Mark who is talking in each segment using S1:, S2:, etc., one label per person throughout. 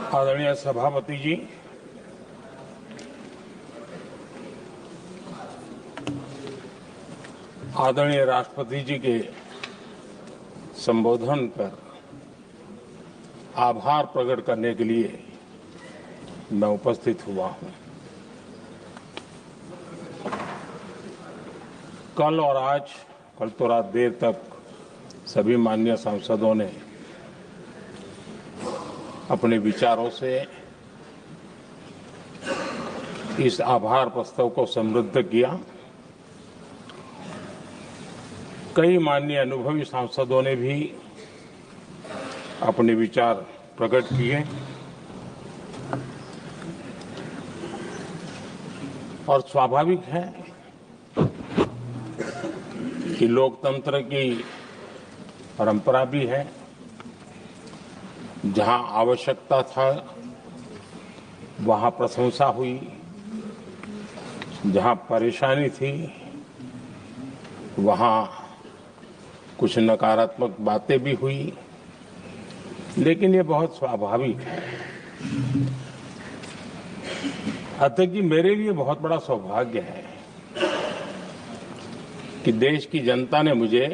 S1: आदरणीय सभापति जी, आदरणीय राष्ट्रपति जी के संबोधन पर आभार प्रकट करने के लिए मैं उपस्थित हुआ हूं। कल और आज, कल तो रात देर तक सभी माननीय सांसदों ने अपने विचारों से इस आभार प्रस्ताव को समृद्ध किया। कई माननीय अनुभवी सांसदों ने भी अपने विचार प्रकट किए और स्वाभाविक है कि लोकतंत्र की परंपरा भी है, जहां आवश्यकता था वहां प्रशंसा हुई, जहां परेशानी थी वहां कुछ नकारात्मक बातें भी हुई, लेकिन ये बहुत स्वाभाविक है। अतः कि मेरे लिए बहुत बड़ा सौभाग्य है कि देश की जनता ने मुझे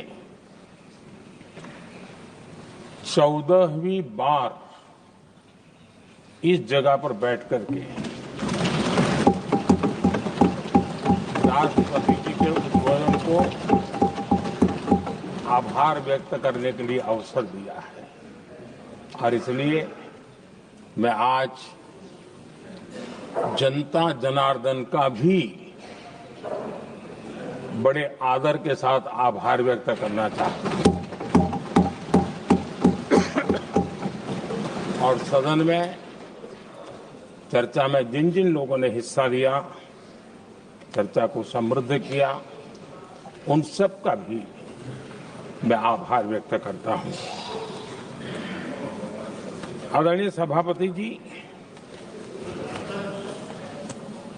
S1: 14वीं बार इस जगह पर बैठ करके राष्ट्रपति जी के उद्बोधन को आभार व्यक्त करने के लिए अवसर दिया है। और इसलिए मैं आज जनता जनार्दन का भी बड़े आदर के साथ आभार व्यक्त करना चाहता हूं। और सदन में चर्चा में जिन जिन लोगों ने हिस्सा लिया, चर्चा को समृद्ध किया, उन सब का भी मैं आभार व्यक्त करता हूं। आदरणीय सभापति जी,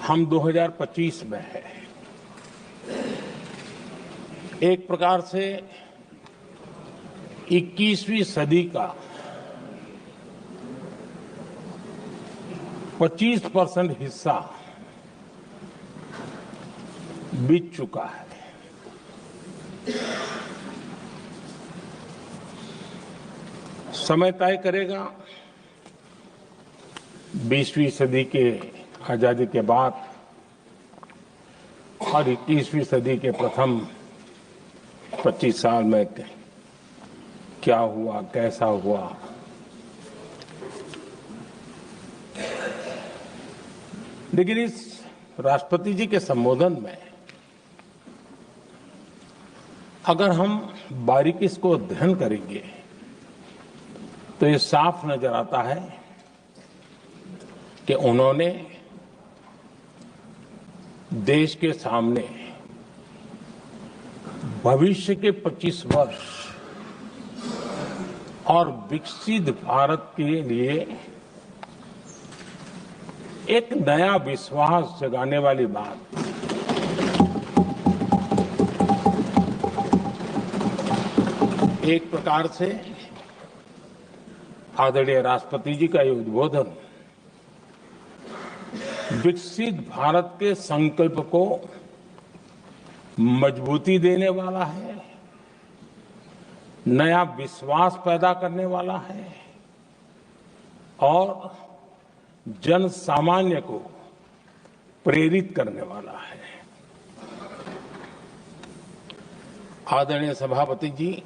S1: हम 2025 में हैं। एक प्रकार से 21वीं सदी का 25% हिस्सा बीत चुका है। समय तय करेगा 20वीं सदी के आजादी के बाद और 21वीं सदी के प्रथम 25 साल में क्या हुआ, कैसा हुआ। लेकिन इस राष्ट्रपति जी के संबोधन में अगर हम बारीकी इसको अध्ययन करेंगे तो ये साफ नजर आता है कि उन्होंने देश के सामने भविष्य के 25 वर्ष और विकसित भारत के लिए एक नया विश्वास जगाने वाली बात, एक प्रकार से आदरणीय राष्ट्रपति जी का ये उद्बोधन विकसित भारत के संकल्प को मजबूती देने वाला है, नया विश्वास पैदा करने वाला है और जन सामान्य को प्रेरित करने वाला है। आदरणीय सभापति जी,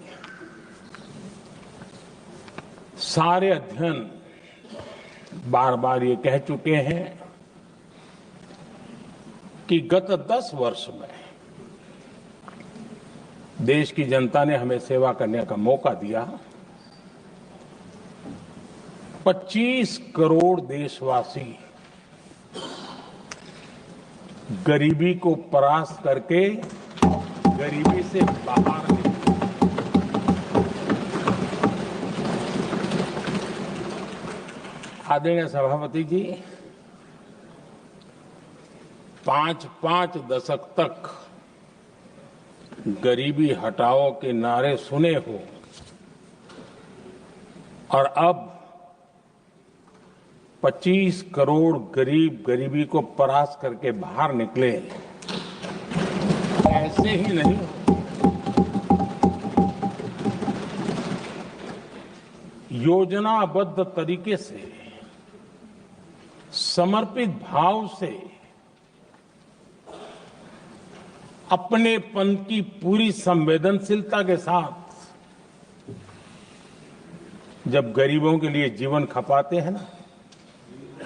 S1: सारे अध्ययन बार बार ये कह चुके हैं कि गत 10 वर्ष में देश की जनता ने हमें सेवा करने का मौका दिया। 25 करोड़ देशवासी गरीबी को परास्त करके गरीबी से बाहर निकले। आदरणीय सभापति जी, 5 दशक तक गरीबी हटाओ के नारे सुने हो और अब 25 करोड़ गरीब गरीबी को परास्त करके बाहर निकले, ऐसे ही नहीं, योजनाबद्ध तरीके से, समर्पित भाव से, अपनेपन की पूरी संवेदनशीलता के साथ जब गरीबों के लिए जीवन खपाते हैं ना,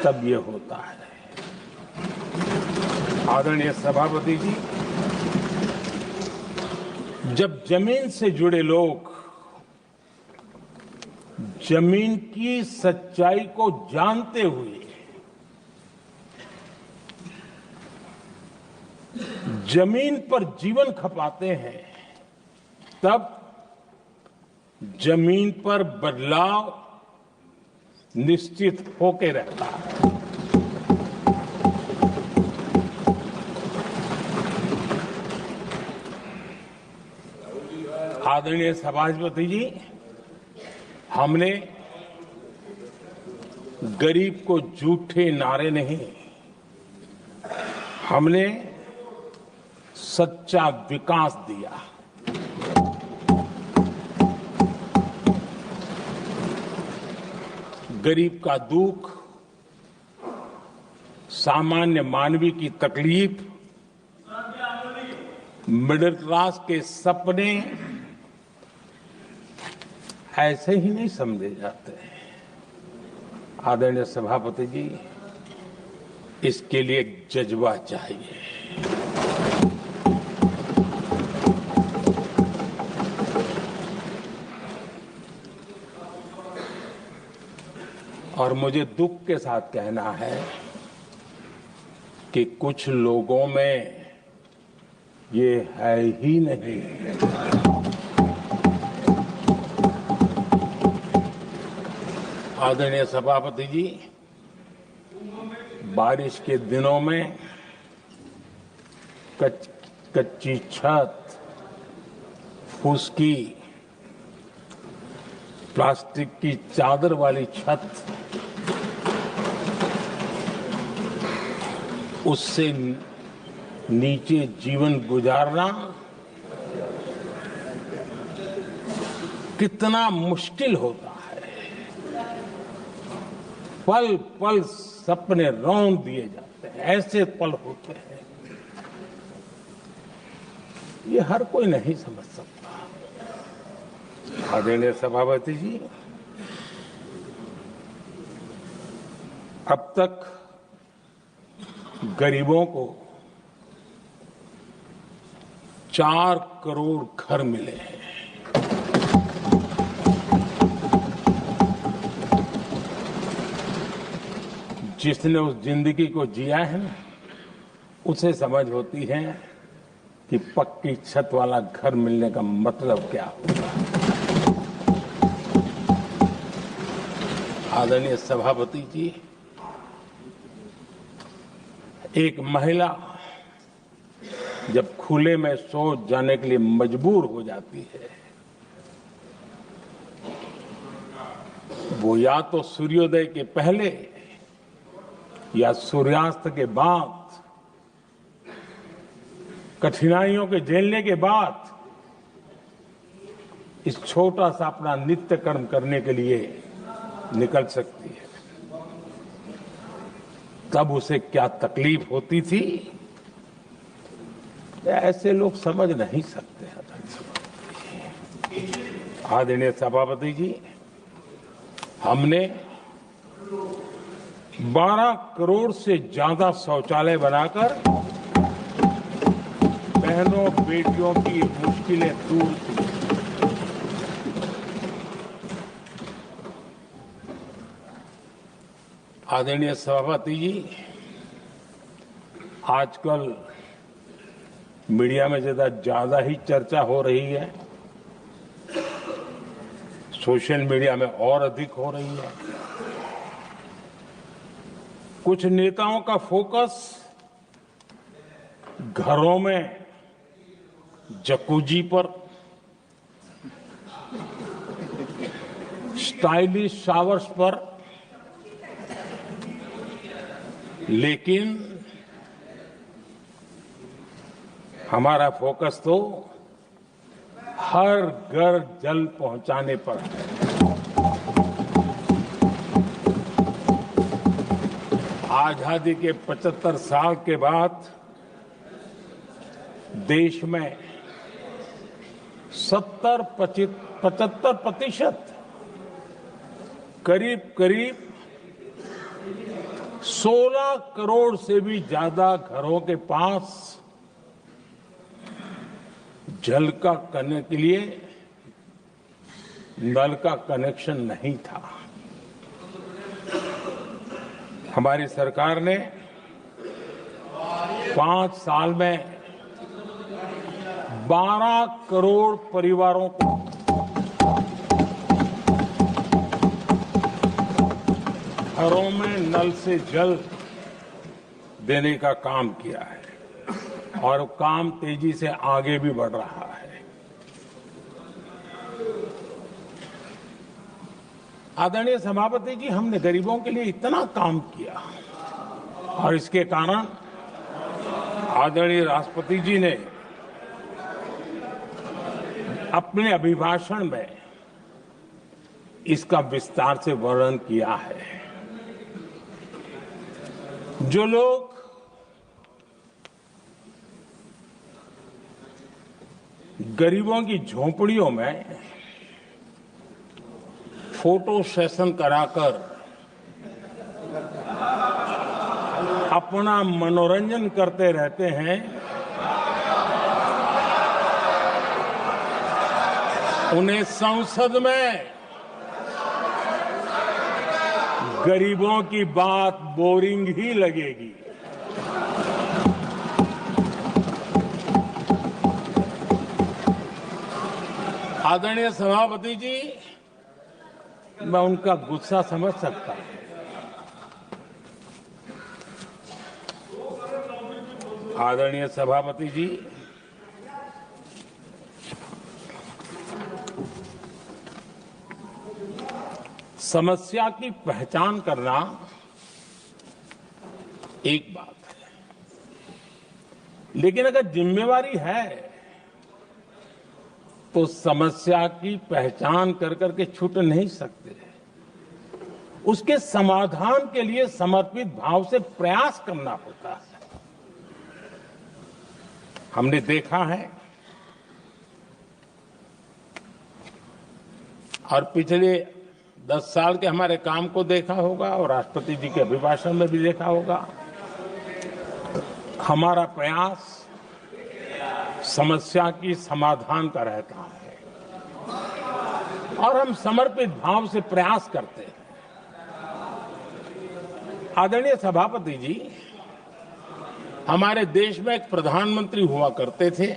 S1: तब ये होता है। आदरणीय सभापति जी, जब जमीन से जुड़े लोग जमीन की सच्चाई को जानते हुए जमीन पर जीवन खपाते हैं, तब जमीन पर बदलाव निश्चित होके रहता है। आदरणीय सभापति जी, हमने गरीब को झूठे नारे नहीं, हमने सच्चा विकास दिया। गरीब का दुख, सामान्य मानवी की तकलीफ, मिडिल क्लास के सपने ऐसे ही नहीं समझे जाते हैं। आदरणीय सभापति जी, इसके लिए एक जज्बा चाहिए। और मुझे दुख के साथ कहना है कि कुछ लोगों में ये है ही नहीं। आदरणीय सभापति जी, बारिश के दिनों में कच्ची छत, फुसकी, प्लास्टिक की चादर वाली छत, उससे नीचे जीवन गुजारना कितना मुश्किल होता है। पल पल सपने रौंद दिए जाते हैं, ऐसे पल होते हैं, ये हर कोई नहीं समझ सकता। आदरणीय सभापति जी, अब तक गरीबों को 4 करोड़ घर मिले हैं। जिसने उस जिंदगी को जिया है ना, उसे समझ होती है कि पक्की छत वाला घर मिलने का मतलब क्या होगा। आदरणीय सभापति जी, एक महिला जब खुले में शौच जाने के लिए मजबूर हो जाती है, वो या तो सूर्योदय के पहले या सूर्यास्त के बाद, कठिनाइयों के झेलने के बाद इस छोटा सा अपना नित्य कर्म करने के लिए निकल सकती है। तब उसे क्या तकलीफ होती थी, ऐसे लोग समझ नहीं सकते। आदरणीय सभापति जी, हमने 12 करोड़ से ज्यादा शौचालय बनाकर बहनों बेटियों की मुश्किलें दूर की। आदरणीय सभापति जी, आजकल मीडिया में ज्यादा ही चर्चा हो रही है, सोशल मीडिया में और अधिक हो रही है। कुछ नेताओं का फोकस घरों में जकूजी पर, स्टाइलिश शावर्स पर, लेकिन हमारा फोकस तो हर घर जल पहुंचाने पर है। आजादी के 75 साल के बाद देश में 75% करीब 16 करोड़ से भी ज्यादा घरों के पास जल का करने के लिए नल का कनेक्शन नहीं था। हमारी सरकार ने 5 साल में 12 करोड़ परिवारों को घरों में नल से जल देने का काम किया है और काम तेजी से आगे भी बढ़ रहा है। आदरणीय सभापति जी, हमने गरीबों के लिए इतना काम किया और इसके कारण आदरणीय राष्ट्रपति जी ने अपने अभिभाषण में इसका विस्तार से वर्णन किया है। जो लोग गरीबों की झोंपड़ियों में फोटो सेशन कराकर अपना मनोरंजन करते रहते हैं, उन्हें संसद में गरीबों की बात बोरिंग ही लगेगी। आदरणीय सभापति जी, मैं उनका गुस्सा समझ सकता हूं। आदरणीय सभापति जी, समस्या की पहचान करना एक बात है, लेकिन अगर जिम्मेवारी है तो समस्या की पहचान कर करके छूट नहीं सकते। उसके समाधान के लिए समर्पित भाव से प्रयास करना होता है। हमने देखा है और पिछले 10 साल के हमारे काम को देखा होगा और राष्ट्रपति जी के अभिभाषण में भी देखा होगा। हमारा प्रयास समस्या की समाधान का रहता है और हम समर्पित भाव से प्रयास करते हैं। आदरणीय सभापति जी, हमारे देश में एक प्रधानमंत्री हुआ करते थे।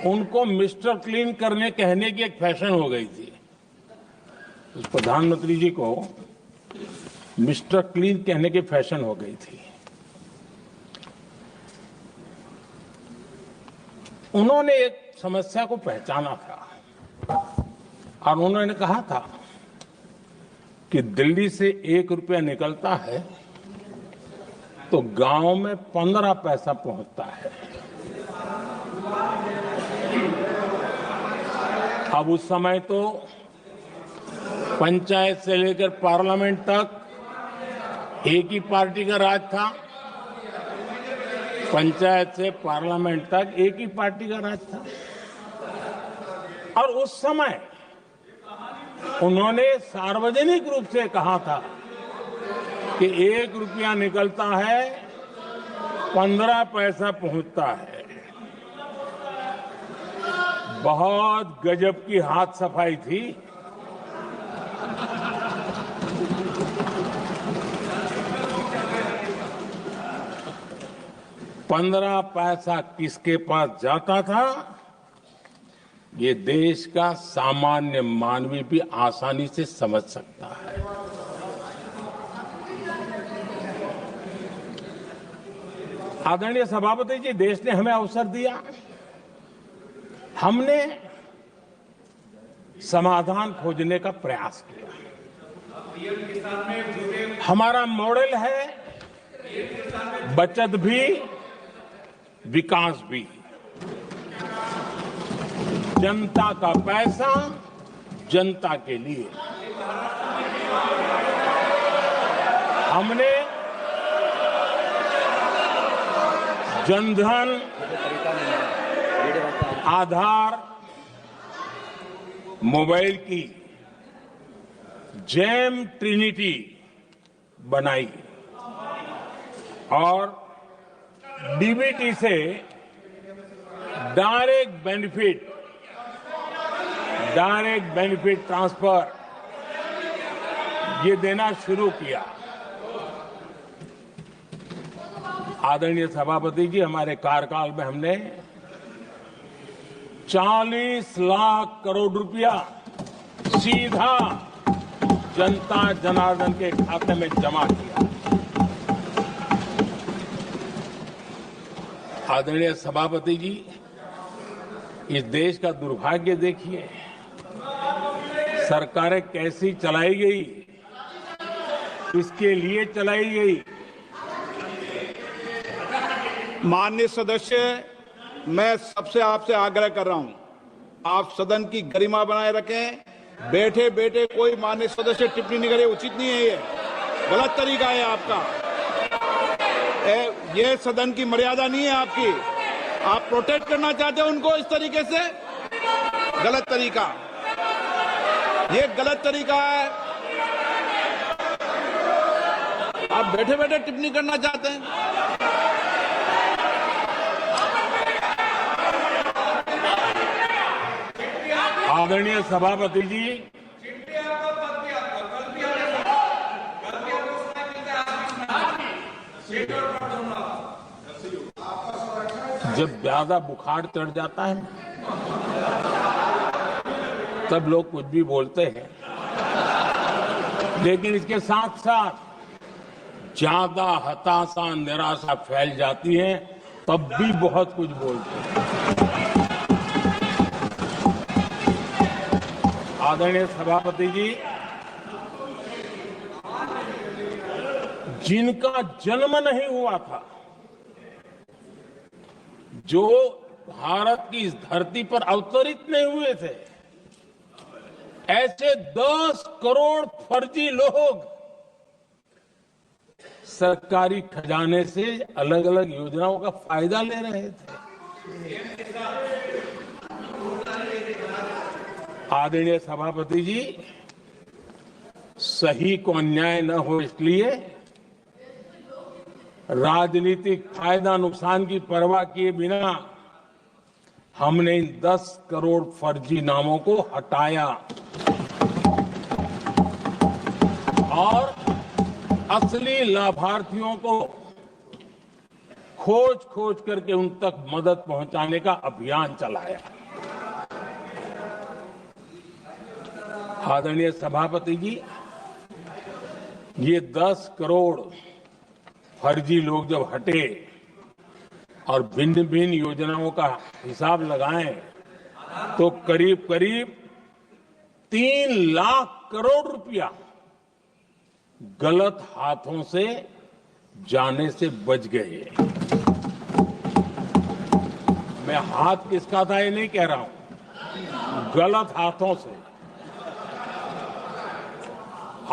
S1: उनको मिस्टर क्लीन करने कहने की एक फैशन हो गई थी। उस प्रधानमंत्री जी को मिस्टर क्लीन कहने की फैशन हो गई थी। उन्होंने एक समस्या को पहचाना था और उन्होंने कहा था कि दिल्ली से 1 रुपया निकलता है तो गांव में 15 पैसा पहुंचता है। अब उस समय तो पंचायत से लेकर पार्लियामेंट तक एक ही पार्टी का राज था। पंचायत से पार्लियामेंट तक एक ही पार्टी का राज था और उस समय उन्होंने सार्वजनिक रूप से कहा था कि 1 रुपया निकलता है 15 पैसा पहुंचता है। बहुत गजब की हाथ सफाई थी। पंद्रह पैसा किसके पास जाता था, ये देश का सामान्य मानवी भी आसानी से समझ सकता है। आदरणीय सभापति जी, देश ने हमें अवसर दिया। हमने समाधान खोजने का प्रयास किया। हमारा मॉडल है बचत भी विकास भी। जनता का पैसा जनता के लिए। हमने जनधन, आधार, मोबाइल की जेम ट्रिनिटी बनाई और डीबीटी से डायरेक्ट बेनिफिट ट्रांसफर ये देना शुरू किया। आदरणीय सभापति जी, हमारे कार्यकाल में हमने 40 लाख करोड़ रुपया सीधा जनता जनार्दन के खाते में जमा किया। आदरणीय सभापति जी, इस देश का दुर्भाग्य देखिए, सरकारें कैसी चलाई गई, किसके लिए चलाई गई।
S2: माननीय सदस्य, मैं सबसे आपसे आग्रह कर रहा हूं, आप सदन की गरिमा बनाए रखें। बैठे बैठे कोई माननीय सदस्य टिप्पणी नहीं करे, उचित नहीं है, ये गलत तरीका है आपका। ये सदन की मर्यादा नहीं है आपकी। आप प्रोटेक्ट करना चाहते हो उनको इस तरीके से, गलत तरीका, ये गलत तरीका है। आप बैठे बैठे टिप्पणी करना चाहते हैं।
S1: आदरणीय सभापति जी, जब ज्यादा बुखार चढ़ जाता है तब लोग कुछ भी बोलते हैं, लेकिन इसके साथ साथ ज्यादा हताशा निराशा फैल जाती है तब भी बहुत कुछ बोलते हैं। आदरणीय सभापति जी, जिनका जन्म नहीं हुआ था, जो भारत की इस धरती पर अवतरित नहीं हुए थे, ऐसे 10 करोड़ फर्जी लोग सरकारी खजाने से अलग अलग योजनाओं का फायदा ले रहे थे। आदरणीय सभापति जी, सही को अन्याय न हो इसलिए राजनीतिक फायदा नुकसान की परवाह किए बिना हमने इन 10 करोड़ फर्जी नामों को हटाया और असली लाभार्थियों को खोज करके उन तक मदद पहुंचाने का अभियान चलाया। आदरणीय सभापति जी, ये 10 करोड़ फर्जी लोग जब हटे और भिन्न भिन्न योजनाओं का हिसाब लगाएं तो करीब करीब 3 लाख करोड़ रुपया गलत हाथों से जाने से बच गए। मैं हाथ किसका था ये नहीं कह रहा हूं, गलत हाथों से।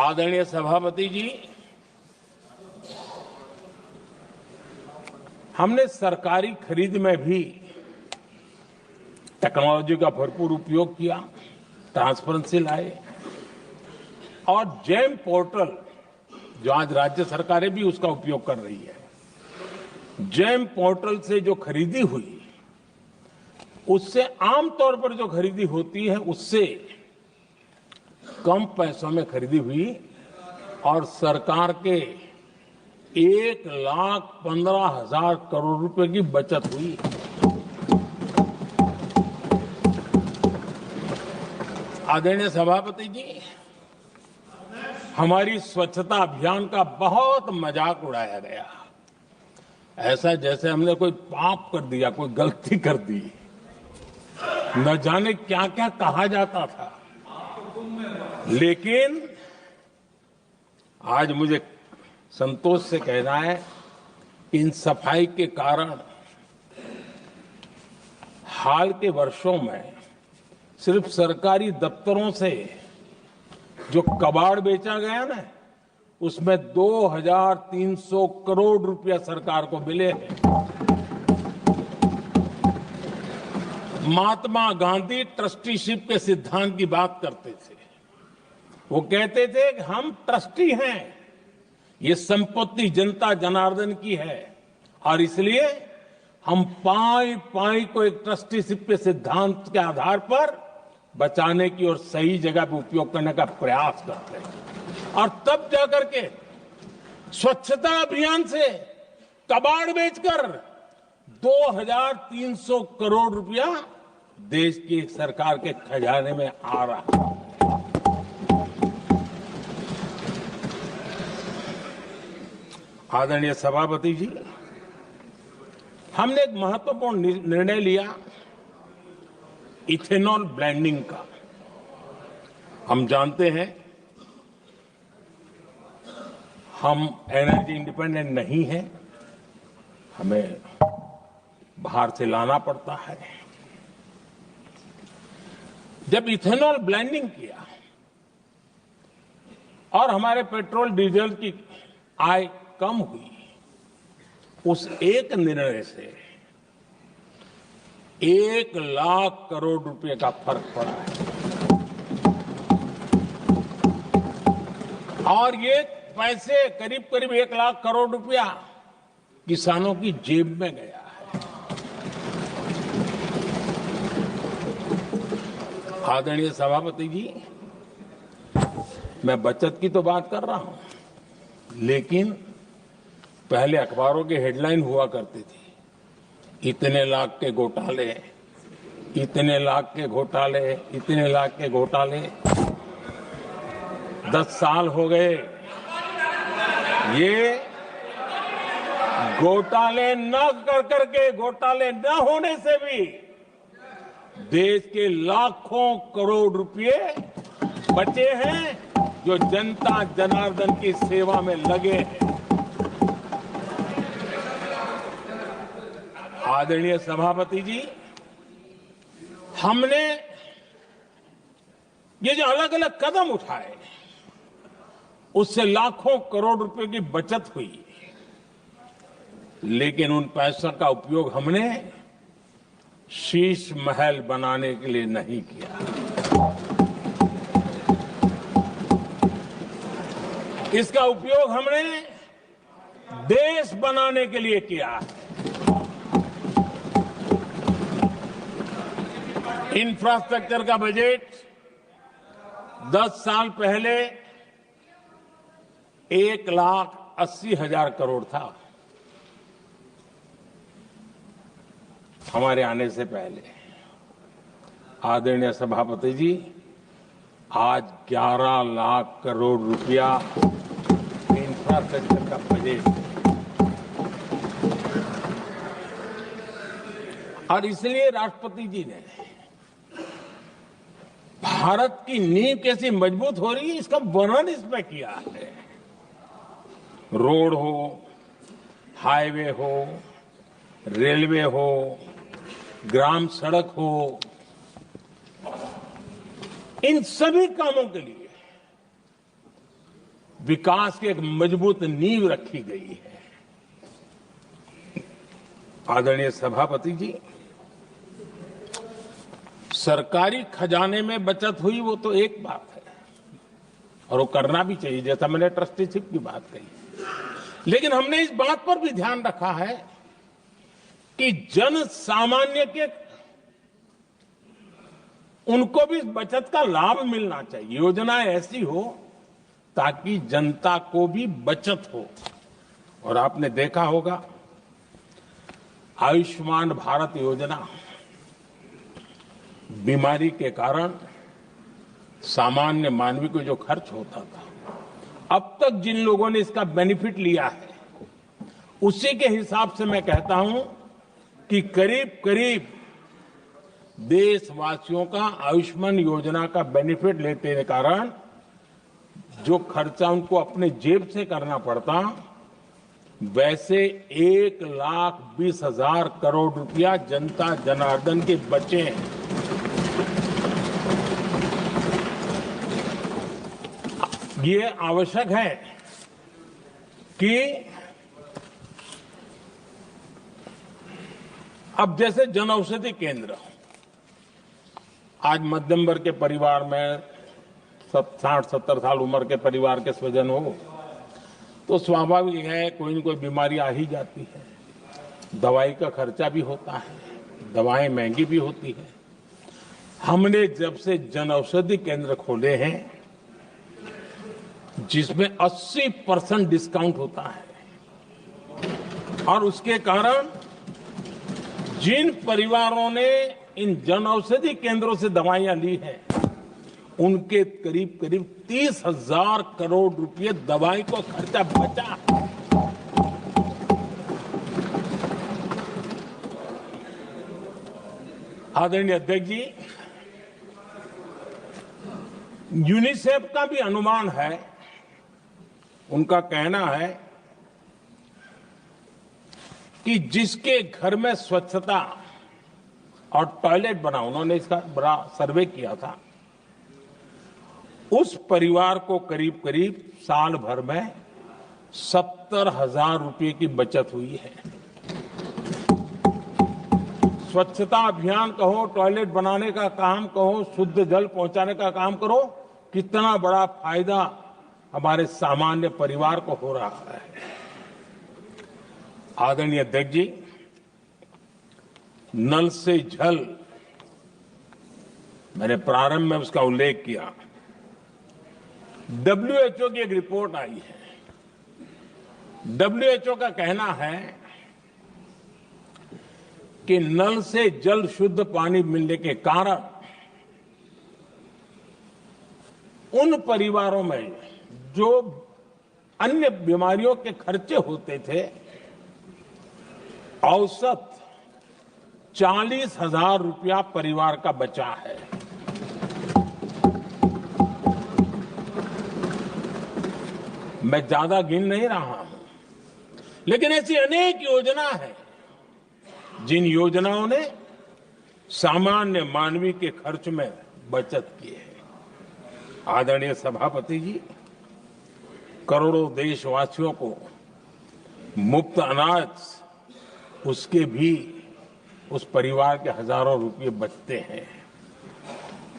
S1: आदरणीय सभापति जी, हमने सरकारी खरीद में भी टेक्नोलॉजी का भरपूर उपयोग किया, ट्रांसपेरेंसी लाए और जेम पोर्टल, जो आज राज्य सरकारें भी उसका उपयोग कर रही है, जेम पोर्टल से जो खरीदी हुई उससे आमतौर पर जो खरीदी होती है उससे कम पैसों में खरीदी हुई और सरकार के 1,15,000 करोड़ रुपए की बचत हुई। आदरणीय सभापति जी, हमारी स्वच्छता अभियान का बहुत मजाक उड़ाया गया, ऐसा जैसे हमने कोई पाप कर दिया, कोई गलती कर दी। न जाने क्या क्या कहा जाता था। लेकिन आज मुझे संतोष से कहना है कि इन सफाई के कारण हाल के वर्षों में सिर्फ सरकारी दफ्तरों से जो कबाड़ बेचा गया ना, उसमें 2300 करोड़ रुपया सरकार को मिले हैं। महात्मा गांधी ट्रस्टीशिप के सिद्धांत की बात करते थे। वो कहते थे कि हम ट्रस्टी हैं, ये संपत्ति जनता जनार्दन की है और इसलिए हम पाई पाई को एक ट्रस्टीशिप के सिद्धांत के आधार पर बचाने की और सही जगह पे उपयोग करने का प्रयास करते हैं। और तब जाकर के स्वच्छता अभियान से कबाड़ बेचकर 2300 करोड़ रुपया देश की सरकार के खजाने में आ रहा है। आदरणीय सभापति जी, हमने एक महत्वपूर्ण निर्णय लिया इथेनॉल ब्लेंडिंग का। हम जानते हैं हम एनर्जी इंडिपेंडेंट नहीं है, हमें बाहर से लाना पड़ता है। जब इथेनॉल ब्लेंडिंग किया और हमारे पेट्रोल डीजल की आय कम हुई, उस एक निर्णय से 1 लाख करोड़ रुपए का फर्क पड़ा है। और ये पैसे करीब करीब 1 लाख करोड़ रुपया किसानों की जेब में गया है। आदरणीय सभापति जी, मैं बचत की तो बात कर रहा हूं, लेकिन पहले अखबारों की हेडलाइन हुआ करती थी, इतने लाख के घोटाले, इतने लाख के घोटाले, इतने लाख के घोटाले। 10 साल हो गए, ये घोटाले न कर करके, घोटाले न होने से भी देश के लाखों करोड़ रुपए बचे हैं जो जनता जनार्दन की सेवा में लगे हैं। आदरणीय सभापति जी, हमने ये जो अलग अलग कदम उठाए, उससे लाखों करोड़ रुपए की बचत हुई, लेकिन उन पैसों का उपयोग हमने शीश महल बनाने के लिए नहीं किया। इसका उपयोग हमने देश बनाने के लिए किया। इंफ्रास्ट्रक्चर का बजट 10 साल पहले 1,80,000 करोड़ था, हमारे आने से पहले। आदरणीय सभापति जी, आज 11 लाख करोड़ रुपया इंफ्रास्ट्रक्चर का बजट, और इसलिए राष्ट्रपति जी ने भारत की नींव कैसी मजबूत हो रही है, इसका वर्णन इसमें किया है। रोड हो, हाईवे हो, रेलवे हो, ग्राम सड़क हो, इन सभी कामों के लिए विकास की एक मजबूत नींव रखी गई है। आदरणीय सभापति जी, सरकारी खजाने में बचत हुई वो तो एक बात है, और वो करना भी चाहिए, जैसा मैंने ट्रस्टीशिप की बात कही। लेकिन हमने इस बात पर भी ध्यान रखा है कि जन सामान्य के उनको भी बचत का लाभ मिलना चाहिए। योजनाएं ऐसी हो ताकि जनता को भी बचत हो। और आपने देखा होगा, आयुष्मान भारत योजना बीमारी के कारण सामान्य मानवी को जो खर्च होता था, अब तक जिन लोगों ने इसका बेनिफिट लिया है, उसी के हिसाब से मैं कहता हूं कि करीब करीब देशवासियों का आयुष्मान योजना का बेनिफिट लेने के कारण जो खर्चा उनको अपने जेब से करना पड़ता, वैसे 1,20,000 करोड़ रुपया जनता जनार्दन के बचे हैं। ये आवश्यक है कि अब जैसे जन औषधि केंद्र, आज मध्यम वर्ग के परिवार में 60-70 साल उम्र के परिवार के स्वजन हो तो स्वाभाविक है कोई न कोई बीमारी आ ही जाती है। दवाई का खर्चा भी होता है, दवाएं महंगी भी होती है। हमने जब से जन औषधि केंद्र खोले हैं जिसमें 80% डिस्काउंट होता है, और उसके कारण जिन परिवारों ने इन जन औषधि केंद्रों से दवाइयां ली हैं उनके करीब करीब 30,000 करोड़ रुपए दवाई को खर्चा बचा। आदरणीय अध्यक्ष जी, यूनिसेफ का भी अनुमान है, उनका कहना है कि जिसके घर में स्वच्छता और टॉयलेट बना, उन्होंने इसका बड़ा सर्वे किया था, उस परिवार को करीब करीब साल भर में 70,000 रुपए की बचत हुई है। स्वच्छता अभियान कहो, टॉयलेट बनाने का काम कहो, शुद्ध जल पहुंचाने का काम करो, कितना बड़ा फायदा हमारे सामान्य परिवार को हो रहा है। आदरणीय अध्यक्ष जी, नल से जल, मैंने प्रारंभ में उसका उल्लेख किया। WHO की एक रिपोर्ट आई है। WHO का कहना है कि नल से जल शुद्ध पानी मिलने के कारण उन परिवारों में जो अन्य बीमारियों के खर्चे होते थे, औसत 40,000 रुपया परिवार का बचा है। मैं ज्यादा गिन नहीं रहा हूं, लेकिन ऐसी अनेक योजना है जिन योजनाओं ने सामान्य मानवीय के खर्च में बचत की है। आदरणीय सभापति जी, करोड़ों देशवासियों को मुफ्त अनाज, उसके भी उस परिवार के हजारों रुपये बचते हैं।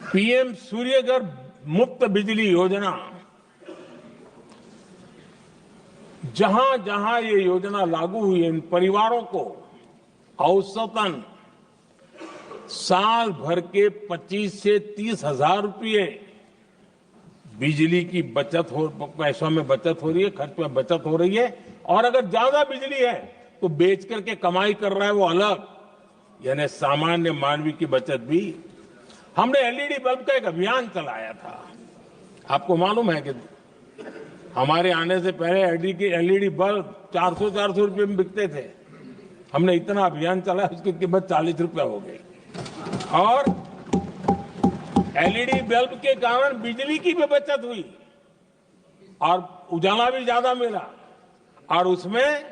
S1: PM सूर्यघर मुफ्त बिजली योजना, जहां जहां ये योजना लागू हुई, इन परिवारों को औसतन साल भर के 25 से 30,000 रुपये बिजली की बचत हो, पैसों में बचत हो रही है, खर्च में बचत हो रही है। और अगर ज्यादा बिजली है तो बेच करके कमाई कर रहा है वो अलग, यानी सामान्य मानवीय की बचत भी। हमने LED बल्ब का एक अभियान चलाया था। आपको मालूम है कि हमारे आने से पहले LED बल्ब 400 रुपये में बिकते थे। हमने इतना अभियान चलाया, उसकी कीमत 40 रुपया हो गई। और LED बल्ब के कारण बिजली की भी बचत हुई और उजाला भी ज्यादा मिला, और उसमें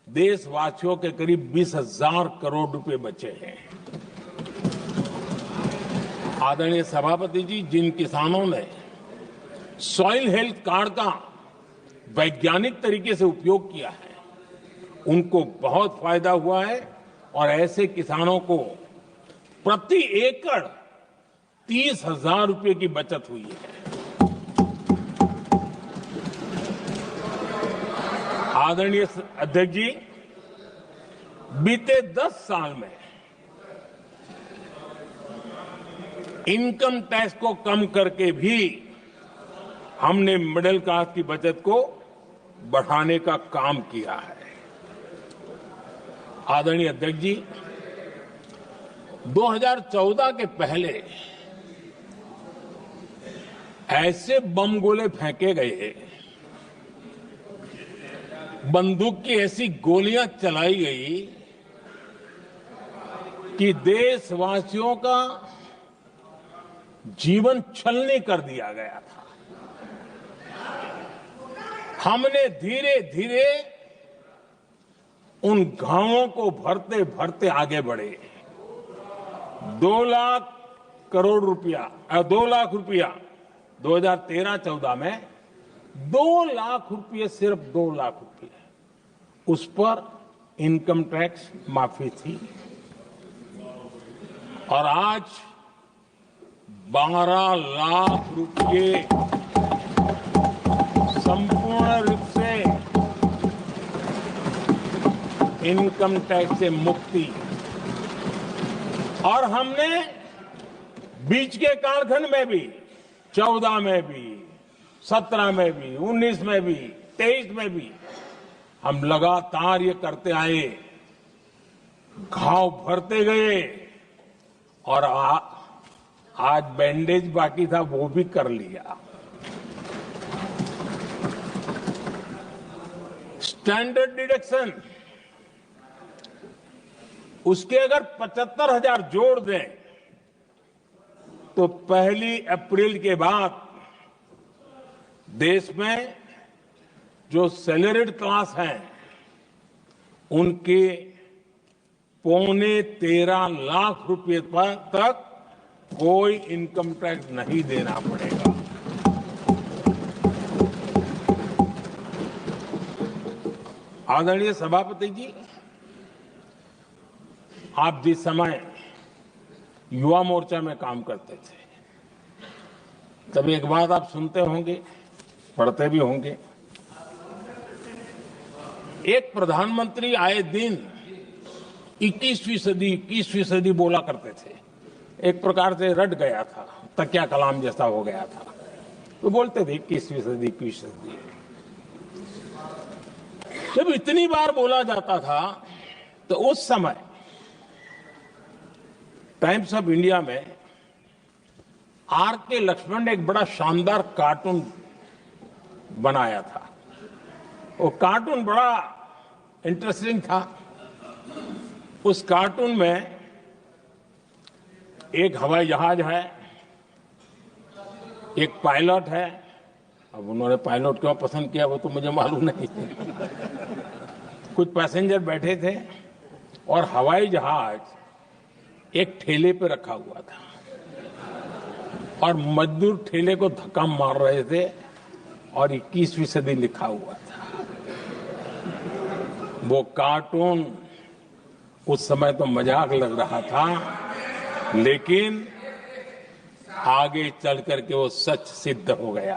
S1: देशवासियों के करीब 20,000 करोड़ रुपए बचे हैं। आदरणीय सभापति जी, जिन किसानों ने सॉइल हेल्थ कार्ड का वैज्ञानिक तरीके से उपयोग किया है, उनको बहुत फायदा हुआ है, और ऐसे किसानों को प्रति एकड़ 30,000 रुपए की बचत हुई है। आदरणीय अध्यक्ष जी, बीते 10 साल में इनकम टैक्स को कम करके भी हमने मिडिल क्लास की बचत को बढ़ाने का काम किया है। आदरणीय अध्यक्ष जी, 2014 के पहले ऐसे बम गोले फेंके गए, बंदूक की ऐसी गोलियां चलाई गई कि देशवासियों का जीवन छलनी कर दिया गया था। हमने धीरे धीरे उन गांवों को भरते भरते आगे बढ़े। 2 लाख करोड़ रुपया 2 लाख रुपया 2013-14 में 2 लाख रुपये, सिर्फ 2 लाख रुपये उस पर इनकम टैक्स माफी थी। और आज 12 लाख रुपये संपूर्ण रूप से इनकम टैक्स से मुक्ति। और हमने बीच के कालखंड में भी 14 में भी, 17 में भी, 19 में भी, 23 में भी हम लगातार ये करते आए, घाव भरते गए। और आज बैंडेज बाकी था, वो भी कर लिया। स्टैंडर्ड डिडक्शन, उसके अगर 75,000 जोड़ दें तो 1 अप्रैल के बाद देश में जो सैलरीड क्लास हैं उनके 13.25 लाख रुपए तक कोई इनकम टैक्स नहीं देना पड़ेगा। आदरणीय सभापति जी, आप जिस समय युवा मोर्चा में काम करते थे तब एक बात आप सुनते होंगे, पढ़ते भी होंगे। एक प्रधानमंत्री आए दिन 21वीं सदी बोला करते थे। एक प्रकार से रट गया था, तकिया कलाम जैसा हो गया था, तो बोलते थे 21वीं सदी। जब इतनी बार बोला जाता था तो उस समय टाइम्स ऑफ इंडिया में आर.के. लक्ष्मण ने एक बड़ा शानदार कार्टून बनाया था। वो कार्टून बड़ा इंटरेस्टिंग था। उस कार्टून में एक हवाई जहाज है, एक पायलट है। अब उन्होंने पायलट क्यों पसंद किया वो तो मुझे मालूम नहीं। कुछ पैसेंजर बैठे थे और हवाई जहाज एक ठेले पे रखा हुआ था और मजदूर ठेले को धक्का मार रहे थे और 21वीं सदी लिखा हुआ था। वो कार्टून उस समय तो मजाक लग रहा था, लेकिन आगे चल करके वो सच सिद्ध हो गया।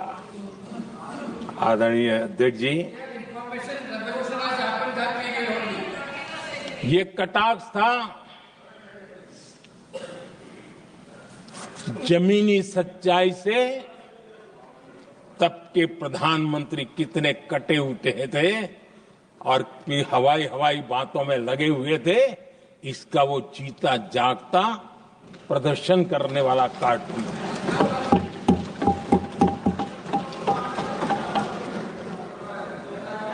S1: आदरणीय अध्यक्ष जी, ये कटाक्ष था जमीनी सच्चाई से। तब के प्रधानमंत्री कितने कटे उठे थे और हवाई बातों में लगे हुए थे, इसका वो जीता जागता प्रदर्शन करने वाला कार्टून है।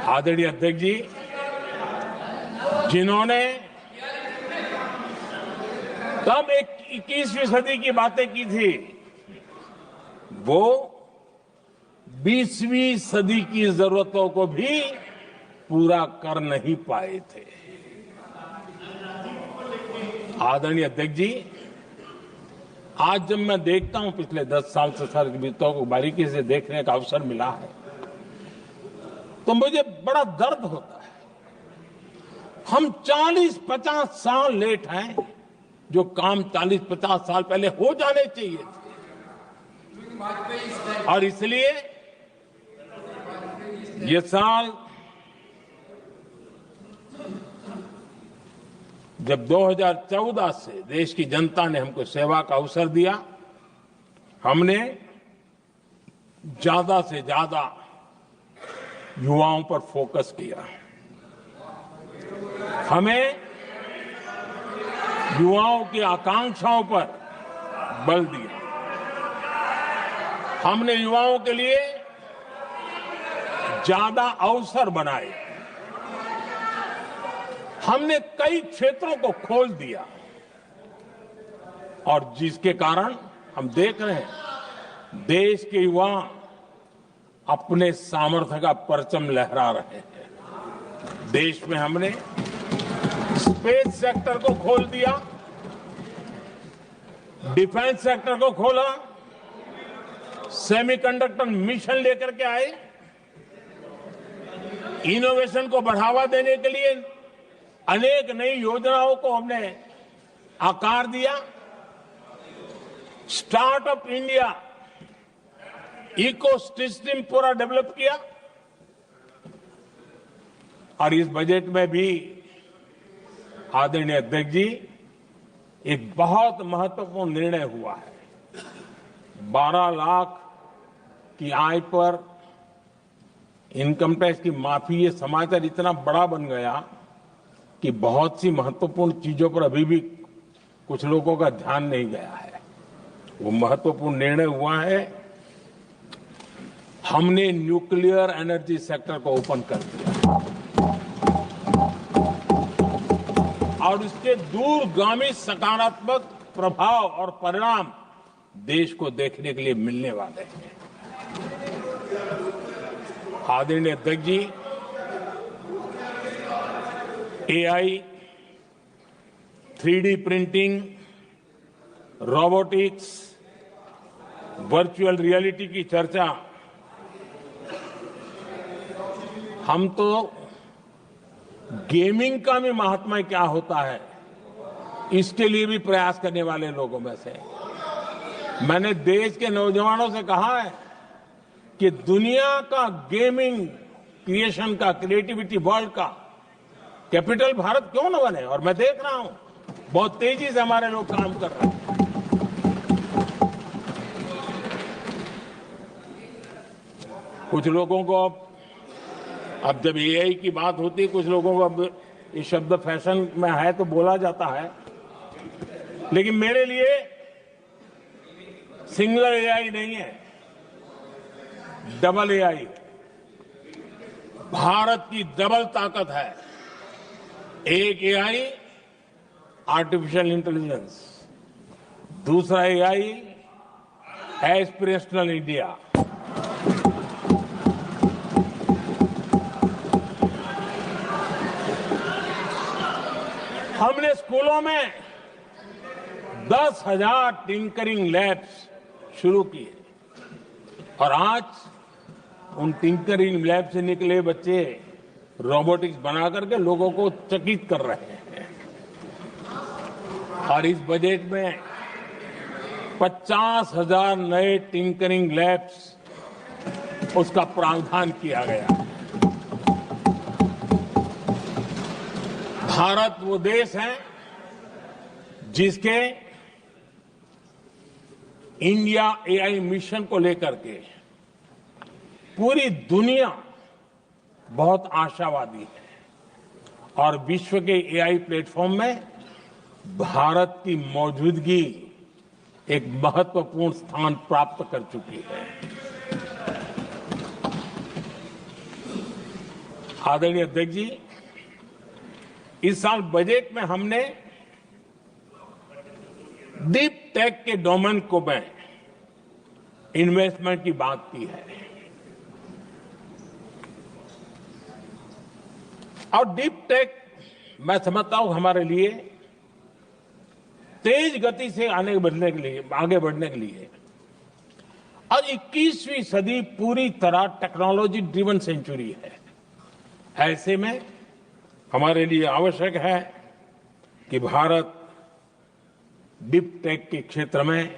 S1: आदरणीय अध्यक्ष जी, जिन्होंने तब 21वीं सदी की बातें की थी, वो 20वीं सदी की जरूरतों को भी पूरा कर नहीं पाए थे। आदरणीय अध्यक्ष जी, आज जब मैं देखता हूं, पिछले 10 साल से सर्विसों को बारीकी से देखने का अवसर मिला है, तो मुझे बड़ा दर्द होता है। हम 40-50 साल लेट हैं, जो काम 40-50 साल पहले हो जाने चाहिए थे। और इसलिए ये साल जब 2014 से देश की जनता ने हमको सेवा का अवसर दिया, हमने ज्यादा से ज्यादा युवाओं पर फोकस किया। हमें युवाओं की आकांक्षाओं पर बल दिया। हमने युवाओं के लिए ज्यादा अवसर बनाए। हमने कई क्षेत्रों को खोल दिया और जिसके कारण हम देख रहे हैं देश के युवा अपने सामर्थ्य का परचम लहरा रहे हैं। देश में हमने स्पेस सेक्टर को खोल दिया, डिफेंस सेक्टर को खोला, सेमीकंडक्टर मिशन लेकर के आए, इनोवेशन को बढ़ावा देने के लिए अनेक नई योजनाओं को हमने आकार दिया। स्टार्टअप इंडिया इकोसिस्टम पूरा डेवलप किया और इस बजट में भी आदरणीय अध्यक्ष जी एक बहुत महत्वपूर्ण निर्णय हुआ है। 12 लाख की आय पर इनकम टैक्स की माफी, ये समाचार इतना बड़ा बन गया कि बहुत सी महत्वपूर्ण चीजों पर अभी भी कुछ लोगों का ध्यान नहीं गया है। वो महत्वपूर्ण निर्णय हुआ है, हमने न्यूक्लियर एनर्जी सेक्टर को ओपन कर दिया और इसके दूरगामी सकारात्मक प्रभाव और परिणाम देश को देखने के लिए मिलने वाले हैं। आदरणीय अध्यक्ष जी, AI, 3D printing, robotics, virtual reality की चर्चा हम तो गेमिंग का भी महात्मा क्या होता है इसके लिए भी प्रयास करने वाले लोगों में से। मैंने देश के नौजवानों से कहा है कि दुनिया का गेमिंग क्रिएशन का, क्रिएटिविटी वर्ल्ड का कैपिटल भारत क्यों न बने। और मैं देख रहा हूं बहुत तेजी से हमारे लोग काम कर रहे हैं। कुछ लोगों को अब जब एआई की बात होती है, कुछ लोगों को अब ये शब्द फैशन में है तो बोला जाता है, लेकिन मेरे लिए सिंगल एआई नहीं है, डबल एआई। भारत की डबल ताकत है। एक एआई आर्टिफिशियल इंटेलिजेंस, दूसरा एआई एस्पिरेशनल इंडिया। हमने स्कूलों में 10,000 टिंकरिंग लैब्स शुरू किए और आज उन टिंकरिंग लैब से निकले बच्चे रोबोटिक्स बना करके लोगों को चकित कर रहे हैं। और इस बजट में 50,000 नए टिंकरिंग लैब्स उसका प्रावधान किया गया। भारत वो देश है जिसके इंडिया एआई मिशन को लेकर के पूरी दुनिया बहुत आशावादी है और विश्व के एआई प्लेटफॉर्म में भारत की मौजूदगी एक महत्वपूर्ण स्थान प्राप्त कर चुकी है। आदरणीय अध्यक्ष जी, इस साल बजट में हमने डीप टेक के डोमेन को में इन्वेस्टमेंट की बात की है और डीप टेक मैं समझता हूं हमारे लिए तेज गति से आगे बढ़ने के लिए और 21वीं सदी पूरी तरह टेक्नोलॉजी ड्रिवन सेंचुरी है। ऐसे में हमारे लिए आवश्यक है कि भारत डीप टेक के क्षेत्र में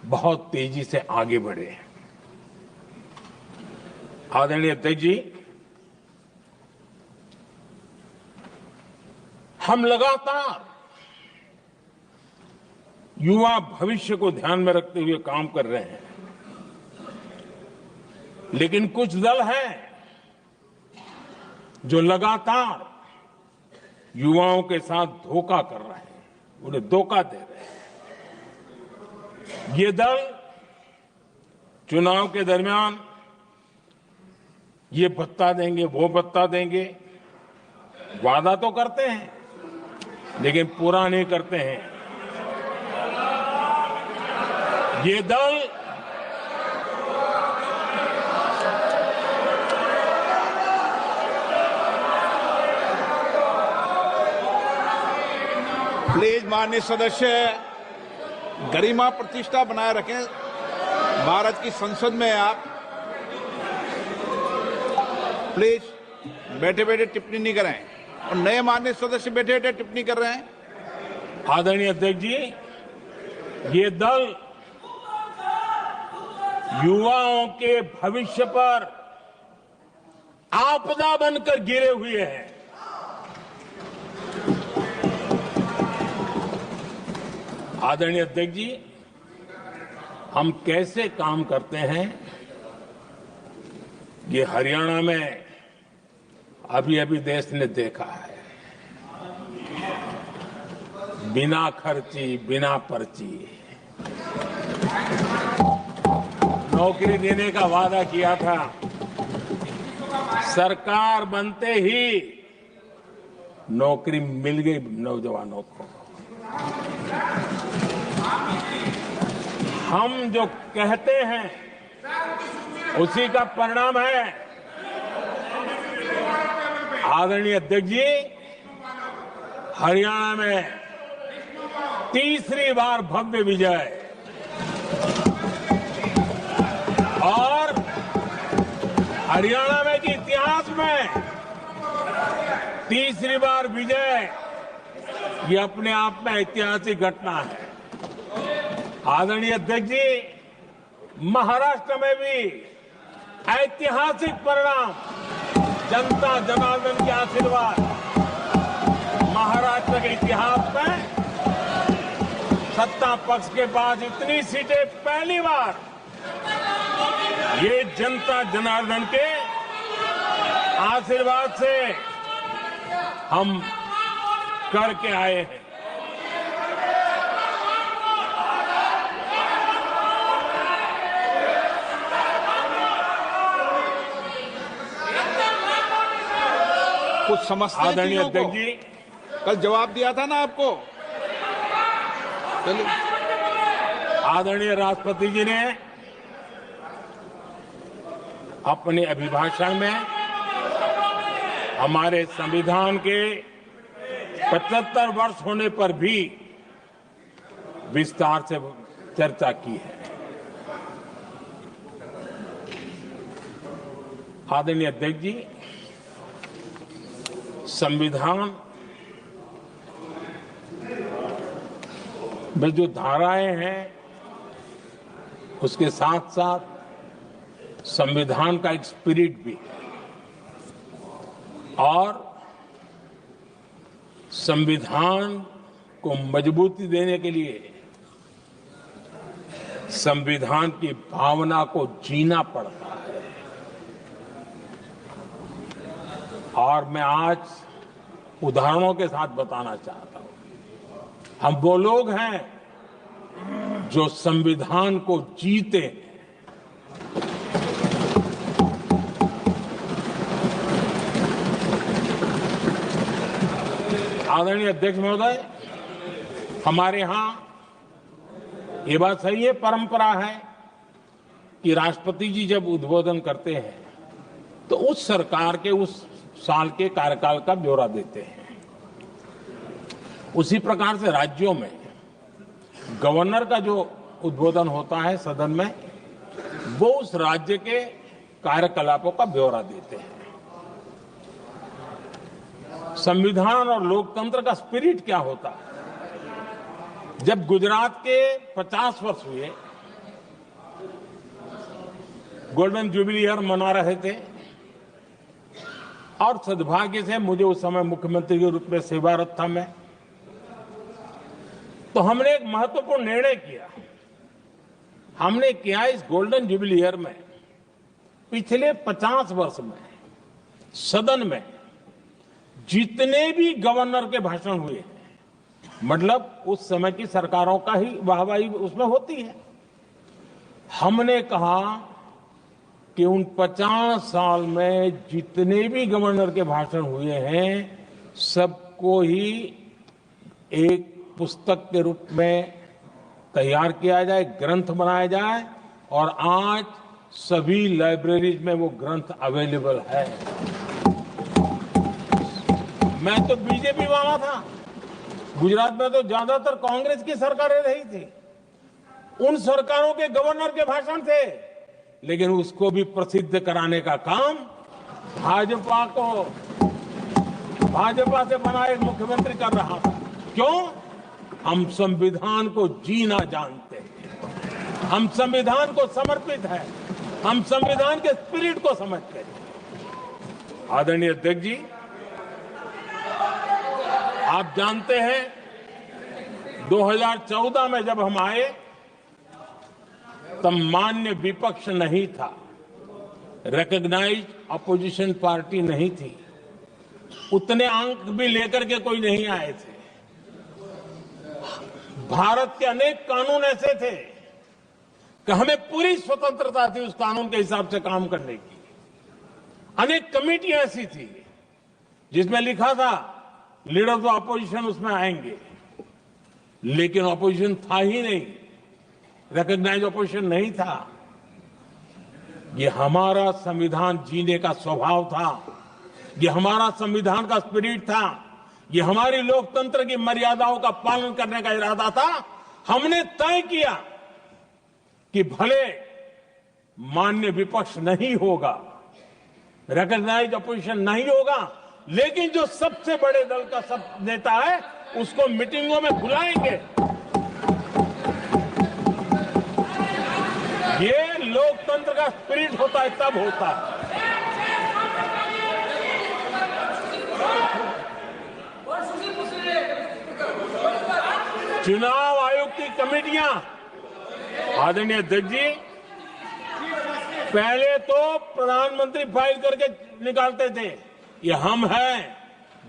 S1: बहुत तेजी से आगे बढ़े। आदरणीय अध्यक्ष जी, हम लगातार युवा भविष्य को ध्यान में रखते हुए काम कर रहे हैं, लेकिन कुछ दल हैं जो लगातार युवाओं के साथ धोखा कर रहे हैं, उन्हें धोखा दे रहे हैं। ये दल चुनाव के दरमियान ये भत्ता देंगे, वो भत्ता देंगे, वादा तो करते हैं लेकिन पूरा नहीं करते हैं। ये दल
S2: माननीय सदस्य गरिमा प्रतिष्ठा बनाए रखें। भारत की संसद में आप प्लीज बैठे बैठे टिप्पणी नहीं करें, और नए माननीय सदस्य बैठे बैठे टिप्पणी कर रहे हैं।
S1: आदरणीय अध्यक्ष जी, ये दल युवाओं के भविष्य पर आपदा बनकर गिरे हुए हैं। आदरणीय अध्यक्ष जी, हम कैसे काम करते हैं ये हरियाणा में अभी अभी देश ने देखा है। बिना खर्ची, बिना पर्ची नौकरी देने का वादा किया था, सरकार बनते ही नौकरी मिल गई नौजवानों को। हम जो कहते हैं उसी का परिणाम है। आदरणीय अध्यक्ष जी, हरियाणा में तीसरी बार भव्य विजय और हरियाणा में के इतिहास में तीसरी बार विजय, ये अपने आप में ऐतिहासिक घटना है। आदरणीय अध्यक्ष जी, महाराष्ट्र में भी ऐतिहासिक परिणाम, जनता जनार्दन के आशीर्वाद। महाराष्ट्र के इतिहास में सत्ता पक्ष के पास इतनी सीटें पहली बार, ये जनता जनार्दन के आशीर्वाद से हम करके आए हैं।
S2: कुछ समझते हैं
S1: आदरणीय
S2: चीजों को।
S1: अध्यक्ष जी,
S2: कल जवाब दिया था ना आपको। चलिए।
S1: आदरणीय राष्ट्रपति जी ने अपने अभिभाषण में हमारे संविधान के 75 वर्ष होने पर भी विस्तार से चर्चा की है। आदरणीय अध्यक्ष जी, संविधान में जो धाराएं हैं उसके साथ साथ संविधान का एक स्पिरिट भी है, और संविधान को मजबूती देने के लिए संविधान की भावना को जीना पड़ता है। और मैं आज उदाहरणों के साथ बताना चाहता हूं। हम वो लोग हैं जो संविधान को जीते हैं। आदरणीय अध्यक्ष महोदय, हमारे यहां ये बात सही है, परंपरा है कि राष्ट्रपति जी जब उद्बोधन करते हैं तो उस सरकार के उस साल के कार्यकाल का ब्यौरा देते हैं। उसी प्रकार से राज्यों में गवर्नर का जो उद्बोधन होता है सदन में, वो उस राज्य के कार्यकलापों का ब्यौरा देते हैं। संविधान और लोकतंत्र का स्पिरिट क्या होता है? जब गुजरात के 50 वर्ष हुए, गोल्डन जुबली ईयर मना रहे थे, और सद्भाग्य से मुझे उस समय मुख्यमंत्री के रूप में सेवारत था मैं, तो हमने एक महत्वपूर्ण निर्णय किया। हमने किया इस गोल्डन जुबली ईयर में पिछले 50 वर्ष में सदन में जितने भी गवर्नर के भाषण हुए हैं, मतलब उस समय की सरकारों का ही वाहवाही उसमें होती है, हमने कहा कि उन 50 साल में जितने भी गवर्नर के भाषण हुए हैं सबको ही एक पुस्तक के रूप में तैयार किया जाए, ग्रंथ बनाया जाए, और आज सभी लाइब्रेरीज में वो ग्रंथ अवेलेबल है। मैं तो बीजेपी वाला था, गुजरात में तो ज्यादातर कांग्रेस की सरकारें रही थी, उन सरकारों के गवर्नर के भाषण थे, लेकिन उसको भी प्रसिद्ध कराने का काम भाजपा से बना एक मुख्यमंत्री कर रहा था। क्यों? हम संविधान को जीना जानते हैं, हम संविधान को समर्पित हैं, हम संविधान के स्पिरिट को समझते हैं। आदरणीय अध्यक्ष जी, आप जानते हैं 2014 में जब हम आए तब मान्य विपक्ष नहीं था, रिकॉग्नाइज्ड अपोजिशन पार्टी नहीं थी, उतने अंक भी लेकर के कोई नहीं आए थे। भारत के अनेक कानून ऐसे थे कि हमें पूरी स्वतंत्रता थी उस कानून के हिसाब से काम करने की। अनेक कमेटियां ऐसी थी जिसमें लिखा था लीडर्स ऑफ अपोजिशन उसमें आएंगे, लेकिन अपोजिशन था ही नहीं, रिकॉग्नाइज्ड अपोजिशन नहीं था। ये हमारा संविधान जीने का स्वभाव था, ये हमारा संविधान का स्पिरिट था, ये हमारी लोकतंत्र की मर्यादाओं का पालन करने का इरादा था। हमने तय किया कि भले मान्य विपक्ष नहीं होगा, रिकॉग्नाइज्ड अपोजिशन नहीं होगा, लेकिन जो सबसे बड़े दल का सब नेता है उसको मीटिंगों में बुलाएंगे। ये लोकतंत्र का स्पिरिट होता है, तब होता है। चुनाव आयोग की कमेटियां, आदरणीय अध्यक्ष जी, पहले तो प्रधानमंत्री फाइल करके निकालते थे। ये हम हैं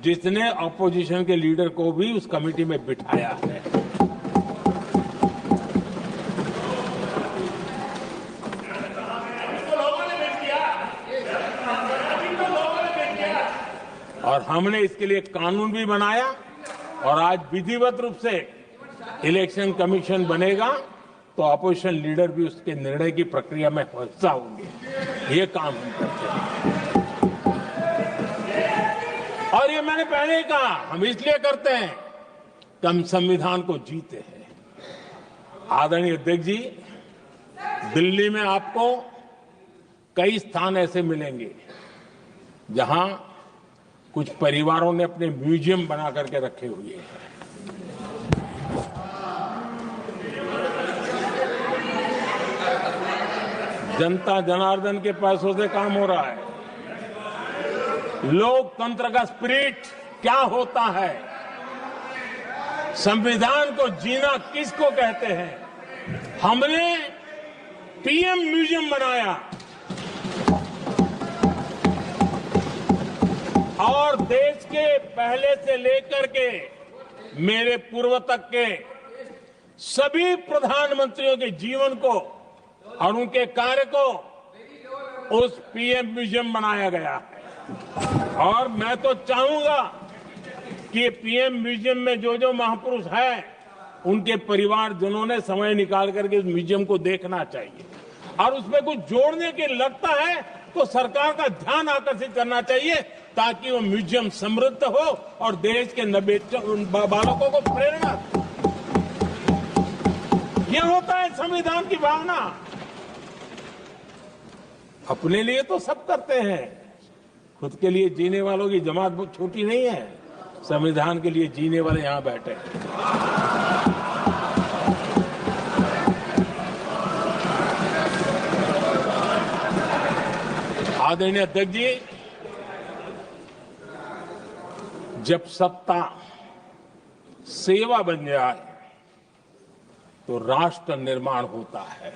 S1: जिसने अपोजिशन के लीडर को भी उस कमेटी में बिठाया है। और हमने इसके लिए कानून भी बनाया और आज विधिवत रूप से इलेक्शन कमीशन बनेगा तो अपोजिशन लीडर भी उसके निर्णय की प्रक्रिया में हिस्सा होंगे। ये काम हम करते हैं और ये मैंने पहले ही कहा, हम इसलिए करते हैं कि हम संविधान को जीते हैं। आदरणीय अध्यक्ष जी, दिल्ली में आपको कई स्थान ऐसे मिलेंगे जहां कुछ परिवारों ने अपने म्यूजियम बना करके रखे हुए हैं। जनता जनार्दन के पैसों से काम हो रहा है। लोकतंत्र का स्पिरिट क्या होता है, संविधान को जीना किसको कहते हैं। हमने पीएम म्यूजियम बनाया और देश के पहले से लेकर के मेरे पूर्व तक के सभी प्रधानमंत्रियों के जीवन को और उनके कार्य को उस पीएम म्यूजियम बनाया गया है। और मैं तो चाहूंगा कि पीएम म्यूजियम में जो जो महापुरुष हैं उनके परिवारजनों ने समय निकाल करके उस म्यूजियम को देखना चाहिए और उसमें कुछ जोड़ने के लगता है तो सरकार का ध्यान आकर्षित करना चाहिए ताकि वो म्यूजियम समृद्ध हो और देश के बालकों को प्रेरणा। ये होता है संविधान की भावना। अपने लिए तो सब करते हैं, खुद के लिए जीने वालों की जमात बहुत छोटी नहीं है। संविधान के लिए जीने वाले यहां बैठे हैं। आदरणीय अध्यक्ष जी, जब सत्ता सेवा बन जाए तो राष्ट्र निर्माण होता है।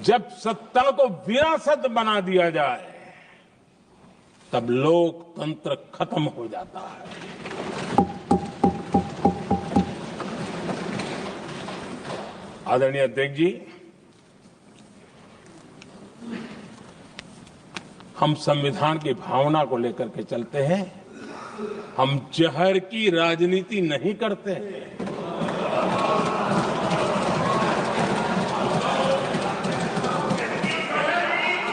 S1: जब सत्ता को विरासत बना दिया जाए तब लोकतंत्र खत्म हो जाता है। आदरणीय अध्यक्ष जी, हम संविधान की भावना को लेकर के चलते हैं। हम जहर की राजनीति नहीं करते हैं।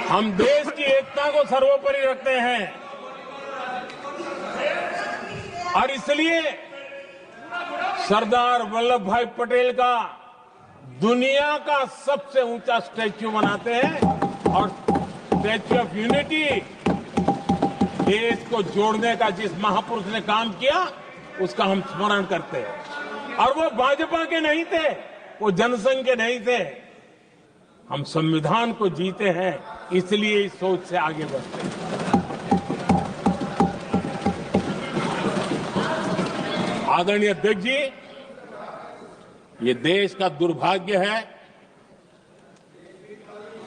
S1: हम देश की एकता को सर्वोपरि रखते हैं। और इसलिए सरदार वल्लभ भाई पटेल का दुनिया का सबसे ऊंचा स्टैच्यू बनाते हैं और स्टैच्यू ऑफ यूनिटी देश को जोड़ने का जिस महापुरुष ने काम किया उसका हम स्मरण करते हैं। और वो भाजपा के नहीं थे, वो जनसंघ के नहीं थे। हम संविधान को जीते हैं, इसलिए इस सोच से आगे बढ़ते हैं। आदरणीय अध्यक्ष जी, ये देश का दुर्भाग्य है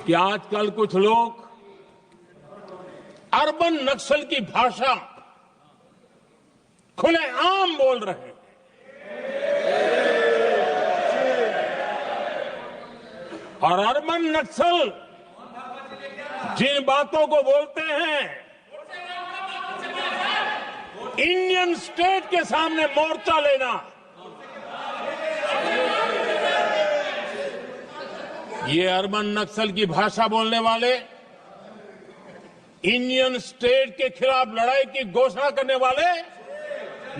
S1: कि आजकल कुछ लोग अर्बन नक्सल की भाषा खुलेआम बोल रहे हैं। और अर्बन नक्सल जिन बातों को बोलते हैं, इंडियन स्टेट के सामने मोर्चा लेना, ये अर्बन नक्सल की भाषा बोलने वाले, इंडियन स्टेट के खिलाफ लड़ाई की घोषणा करने वाले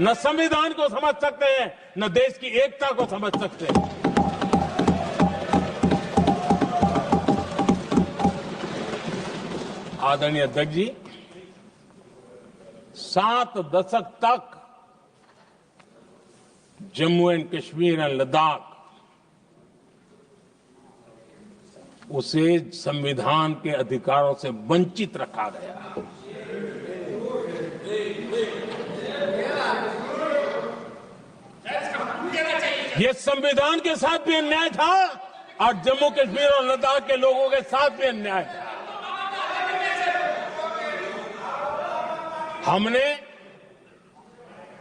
S1: न संविधान को समझ सकते हैं, न देश की एकता को समझ सकते हैं। आदरणीय अध्यक्ष जी, 7 दशक तक जम्मू एंड कश्मीर और लद्दाख उसे संविधान के अधिकारों से वंचित रखा गया। ये संविधान के साथ भी अन्याय था और जम्मू कश्मीर और लद्दाख के लोगों के साथ भी अन्याय था। हमने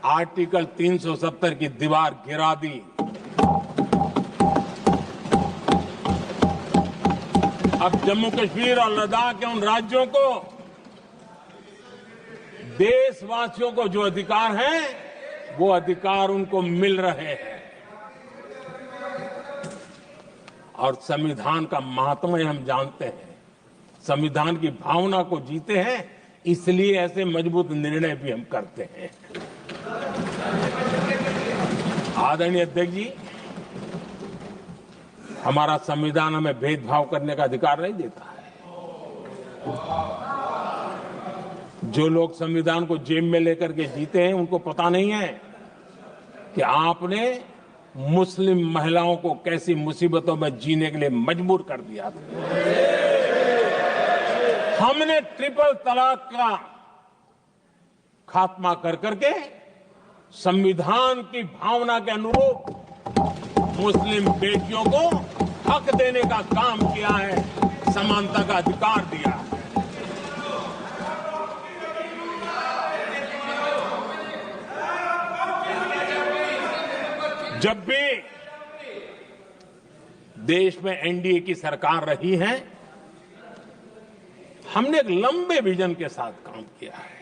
S1: आर्टिकल 370 की दीवार गिरा दी। अब जम्मू कश्मीर और लद्दाख के उन राज्यों को, देशवासियों को जो अधिकार हैं, वो अधिकार उनको मिल रहे हैं। और संविधान का महात्म्य हम जानते हैं, संविधान की भावना को जीते हैं, इसलिए ऐसे मजबूत निर्णय भी हम करते हैं। आदरणीय अध्यक्ष जी, हमारा संविधान हमें भेदभाव करने का अधिकार नहीं देता है। जो लोग संविधान को जेब में लेकर के जीते हैं, उनको पता नहीं है कि आपने मुस्लिम महिलाओं को कैसी मुसीबतों में जीने के लिए मजबूर कर दिया था। हमने ट्रिपल तलाक का खात्मा कर करके संविधान की भावना के अनुरूप मुस्लिम बेटियों को हक देने का काम किया है, समानता का अधिकार दिया है। जब भी देश में एनडीए की सरकार रही है, हमने एक लंबे विजन के साथ काम किया है।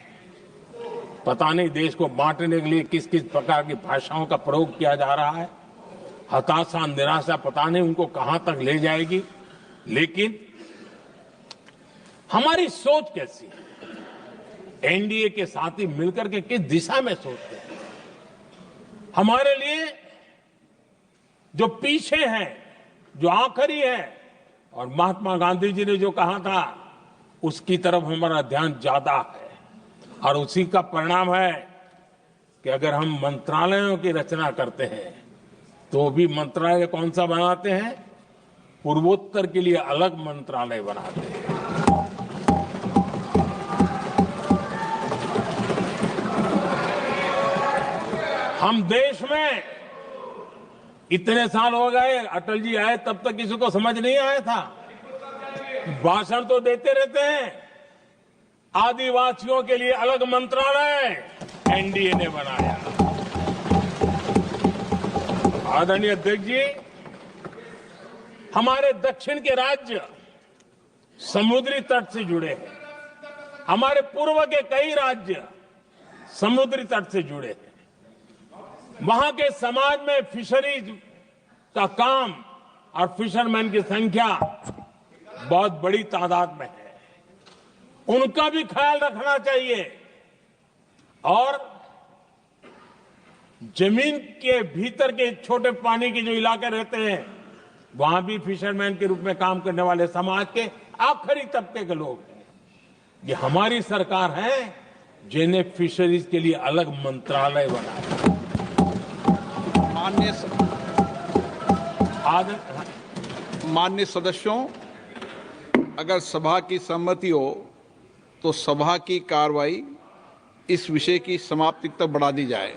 S1: पता नहीं देश को बांटने के लिए किस किस प्रकार की भाषाओं का प्रयोग किया जा रहा है। हताशा, निराशा पता नहीं उनको कहां तक ले जाएगी, लेकिन हमारी सोच कैसी है, एनडीए के साथी मिलकर के किस दिशा में सोचते हैं। हमारे लिए जो पीछे है, जो आखिरी है, और महात्मा गांधी जी ने जो कहा था, उसकी तरफ हमारा ध्यान ज्यादा है। और उसी का परिणाम है कि अगर हम मंत्रालयों की रचना करते हैं, तो भी मंत्रालय कौन सा बनाते हैं? पूर्वोत्तर के लिए अलग मंत्रालय बनाते हैं। हम देश में इतने साल हो गए, अटल जी आए तब तक किसी को समझ नहीं आया था। भाषण तो देते रहते हैं, आदिवासियों के लिए अलग मंत्रालय एनडीए ने बनाया। आदरणीय अध्यक्ष जी, हमारे दक्षिण के राज्य समुद्री तट से जुड़े हैं। हमारे पूर्व के कई राज्य समुद्री तट से जुड़े हैं। वहां के समाज में फिशरीज का काम और फिशरमैन की संख्या बहुत बड़ी तादाद में है। उनका भी ख्याल रखना चाहिए। और जमीन के भीतर के छोटे पानी के जो इलाके रहते हैं वहां भी फिशरमैन के रूप में काम करने वाले समाज के आखिरी तबके के लोग हैं। ये हमारी सरकार है जिन्हें फिशरीज के लिए अलग मंत्रालय बनाया।
S2: माननीय सदस्यों, अगर सभा की सहमति हो तो सभा की कार्रवाई इस विषय की समाप्ति तक बढ़ा दी जाए।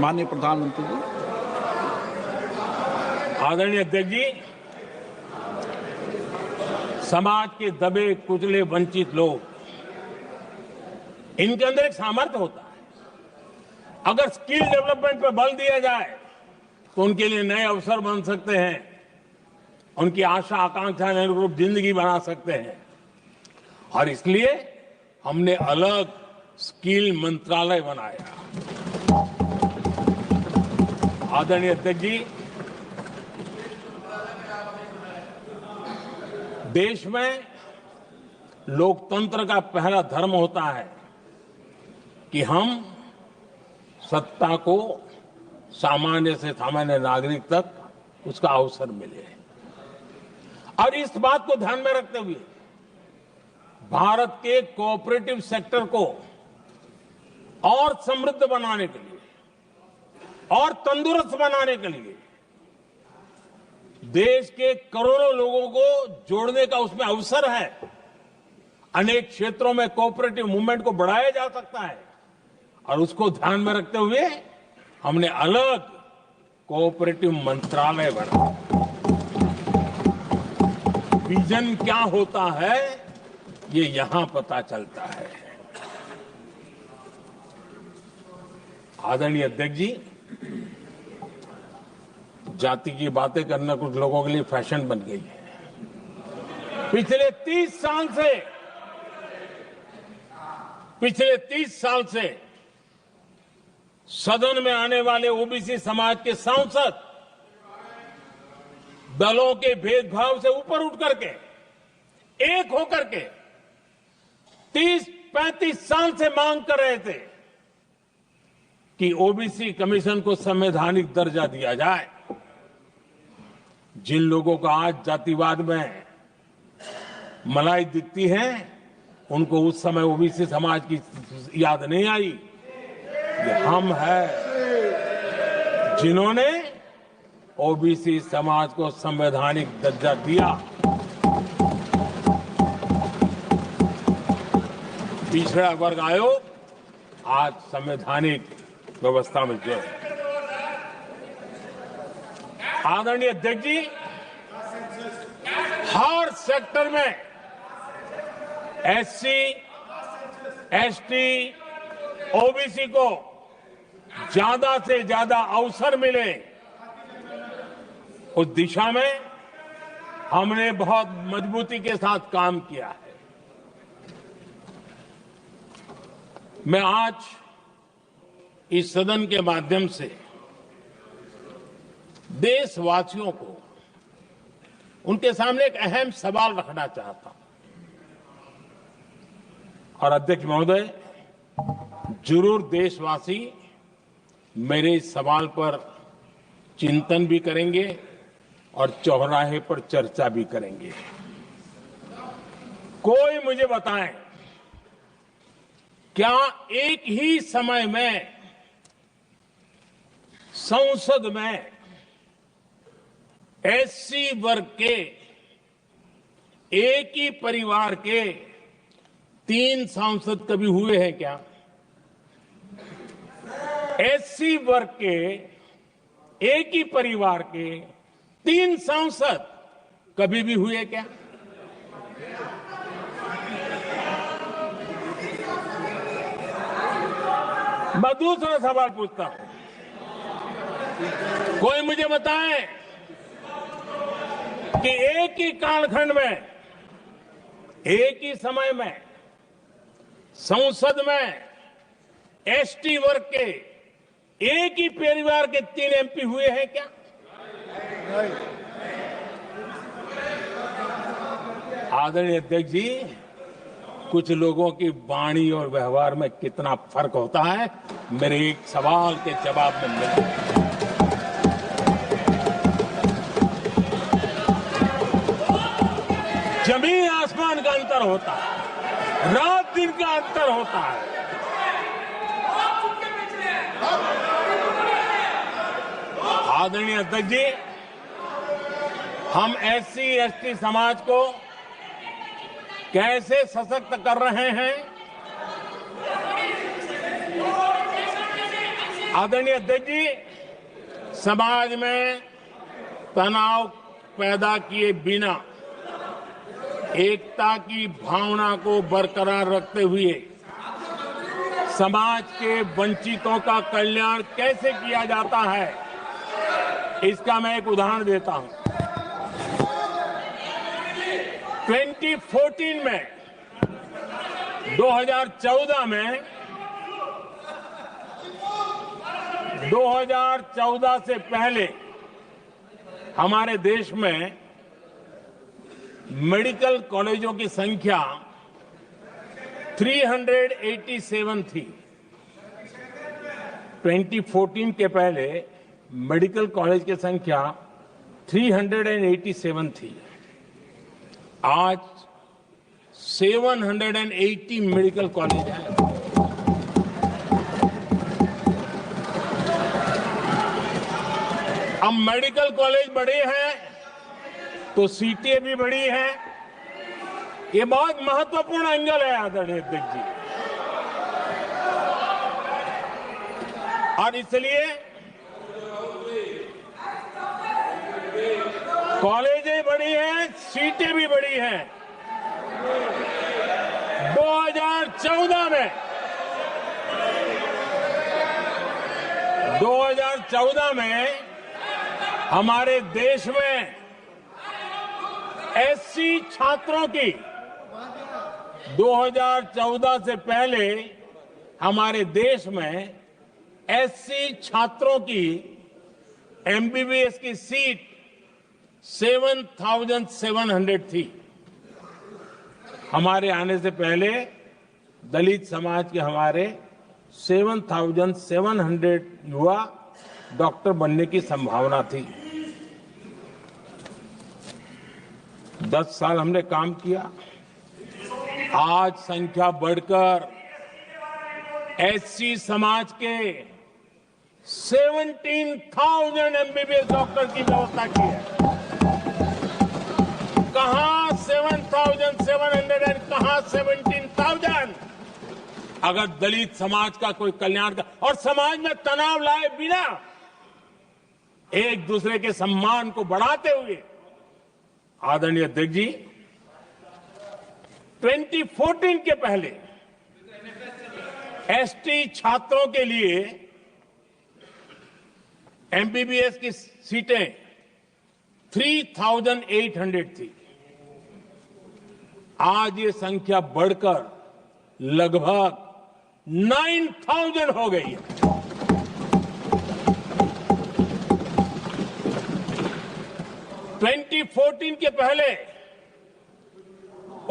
S2: माननीय प्रधानमंत्री जी।
S1: आदरणीय अध्यक्ष जी, समाज के दबे कुचले वंचित लोग, इनके अंदर एक सामर्थ्य होता है। अगर स्किल डेवलपमेंट पर बल दिया जाए तो उनके लिए नए अवसर बन सकते हैं, उनकी आशा आकांक्षा के अनुरूप जिंदगी बना सकते हैं। और इसलिए हमने अलग स्किल मंत्रालय बनाया। आदरणीय अध्यक्ष जी, देश में लोकतंत्र का पहला धर्म होता है कि हम सत्ता को सामान्य से सामान्य नागरिक तक उसका अवसर मिले। और इस बात को ध्यान में रखते हुए भारत के कोऑपरेटिव सेक्टर को और समृद्ध बनाने के लिए और तंदुरुस्त बनाने के लिए देश के करोड़ों लोगों को जोड़ने का उसमें अवसर है। अनेक क्षेत्रों में कोऑपरेटिव मूवमेंट को बढ़ाया जा सकता है और उसको ध्यान में रखते हुए हमने अलग कोऑपरेटिव मंत्रालय बनाया। विजन क्या होता है ये यहां पता चलता है। आदरणीय अध्यक्ष जी, जाति की बातें करना कुछ लोगों के लिए फैशन बन गई है। पिछले 30 साल से सदन में आने वाले ओबीसी समाज के सांसद दलों के भेदभाव से ऊपर उठ करके एक होकर के 30-35 साल से मांग कर रहे थे कि ओबीसी कमीशन को संवैधानिक दर्जा दिया जाए। जिन लोगों को आज जातिवाद में मलाई दिखती है उनको उस समय ओबीसी समाज की याद नहीं आई। ये हम हैं जिन्होंने ओबीसी समाज को संवैधानिक दर्जा दिया। पिछड़ा वर्ग आयोग आज संवैधानिक व्यवस्था में जो है। आदरणीय अध्यक्ष जी, हर सेक्टर में एससी, एसटी, ओबीसी को ज्यादा से ज्यादा अवसर मिले, उस दिशा में हमने बहुत मजबूती के साथ काम किया है। मैं आज इस सदन के माध्यम से देशवासियों को उनके सामने एक अहम सवाल रखना चाहता हूं। और अध्यक्ष महोदय, जरूर देशवासी मेरे इस सवाल पर चिंतन भी करेंगे और चौराहे पर चर्चा भी करेंगे। कोई मुझे बताएं, क्या एक ही समय में संसद में एससी वर्ग के एक ही परिवार के 3 सांसद कभी हुए हैं क्या? एससी वर्ग के एक ही परिवार के 3 सांसद कभी भी हुए क्या? मैं दूसरा सवाल पूछता हूं, कोई मुझे बताए कि एक ही कालखंड में एक ही समय में संसद में एसटी वर्ग के एक ही परिवार के 3 एमपी हुए हैं क्या? आदरणीय अध्यक्ष जी, कुछ लोगों की वाणी और व्यवहार में कितना फर्क होता है, मेरे एक सवाल के जवाब में मिला। जमीन आसमान का अंतर होता है, रात दिन का अंतर होता है। आदरणीय अध्यक्ष जी, हम SC ST समाज को कैसे सशक्त कर रहे हैं? आदरणीय अध्यक्ष जी, समाज में तनाव पैदा किए बिना एकता की भावना को बरकरार रखते हुए समाज के वंचितों का कल्याण कैसे किया जाता है, इसका मैं एक उदाहरण देता हूं। 2014 में 2014 से पहले हमारे देश में मेडिकल कॉलेजों की संख्या 387 थी। 2014 के पहले मेडिकल कॉलेज की संख्या 387 थी। आज 780 मेडिकल कॉलेज हैं। अब मेडिकल कॉलेज बड़े हैं तो सीटें भी बड़ी हैं। ये बहुत महत्वपूर्ण एंगल है आदरणीय अध्यक्ष जी, और इसलिए कॉलेजें बड़ी हैं, सीटें भी बड़ी हैं। 2014 में हमारे देश में SC छात्रों की 2014 से पहले हमारे देश में SC छात्रों की MBBS की सीट 7,700 थी। हमारे आने से पहले दलित समाज के हमारे 7,700 युवा डॉक्टर बनने की संभावना थी। 10 साल हमने काम किया, आज संख्या बढ़कर SC समाज के 17,000 MBBS डॉक्टर की व्यवस्था की है। कहां 7,700 और कहां 17,000? अगर दलित समाज का कोई कल्याण का और समाज में तनाव लाए बिना एक दूसरे के सम्मान को बढ़ाते हुए, आदरणीय अध्यक्ष जी, 2014 के पहले ST छात्रों के लिए MBBS की सीटें 3,800 थी। आज ये संख्या बढ़कर लगभग 9,000 हो गई है। (2014) के पहले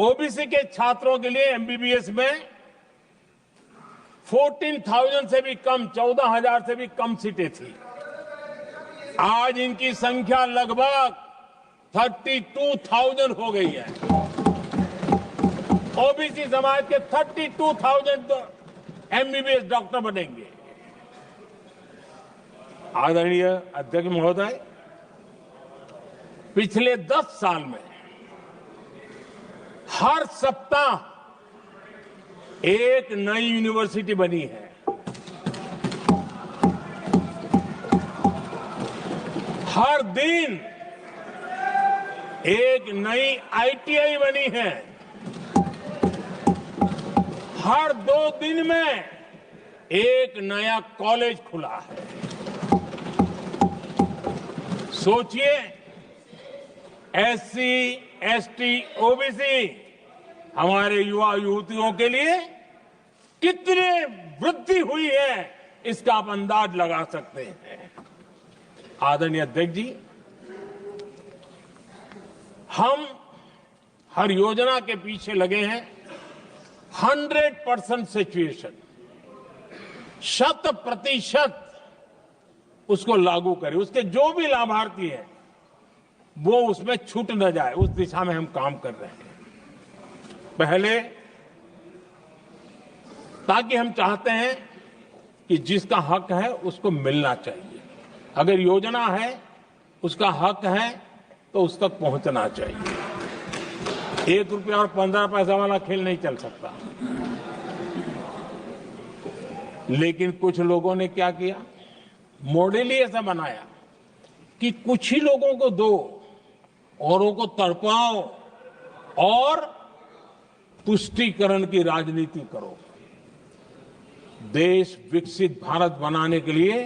S1: OBC के छात्रों के लिए MBBS में 14,000 से भी कम, 14,000 से भी कम सीटें थी। आज इनकी संख्या लगभग 32,000 हो गई है। OBC समाज के 32,000 MBBS डॉक्टर बनेंगे। आदरणीय अध्यक्ष महोदय, पिछले 10 साल में हर सप्ताह एक नई यूनिवर्सिटी बनी है। हर दिन एक नई ITI बनी है। हर 2 दिन में एक नया कॉलेज खुला है। सोचिए, SC, ST, OBC हमारे युवा युवतियों के लिए कितनी वृद्धि हुई है, इसका आप अंदाज लगा सकते हैं। आदरणीय अध्यक्ष जी, हम हर योजना के पीछे लगे हैं 100% सिचुएशन, 100% उसको लागू करें। उसके जो भी लाभार्थी हैं वो उसमें छूट न जाए, उस दिशा में हम काम कर रहे हैं। पहले ताकि हम चाहते हैं कि जिसका हक है उसको मिलना चाहिए। अगर योजना है, उसका हक है, तो उस तक पहुंचना चाहिए। 1 रुपया और 15 पैसा वाला खेल नहीं चल सकता। लेकिन कुछ लोगों ने क्या किया, मॉडल ही ऐसा बनाया कि कुछ ही लोगों को दो, औरों को तड़पाओ और तुष्टीकरण की राजनीति करो। देश विकसित भारत बनाने के लिए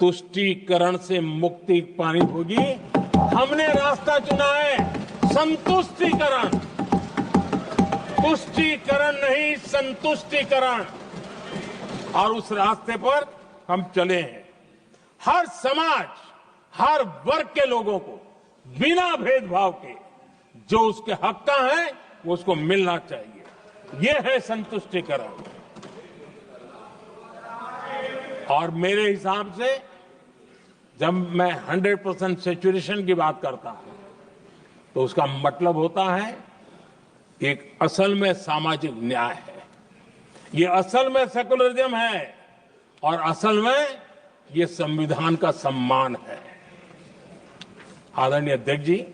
S1: तुष्टीकरण से मुक्ति पानी होगी। हमने रास्ता चुना है संतुष्टीकरण, तुष्टीकरण नहीं, संतुष्टीकरण। और उस रास्ते पर हम चले हैं। हर समाज, हर वर्ग के लोगों को बिना भेदभाव के जो उसके हक का है वो उसको मिलना चाहिए। ये है संतुष्टीकरण। और मेरे हिसाब से जब मैं 100% सैचुरेशन की बात करता हूं तो उसका मतलब होता है एक असल में सामाजिक न्याय है, ये असल में सेकुलरिज्म है और असल में ये संविधान का सम्मान है। आदरणीय अध्यक्ष जी,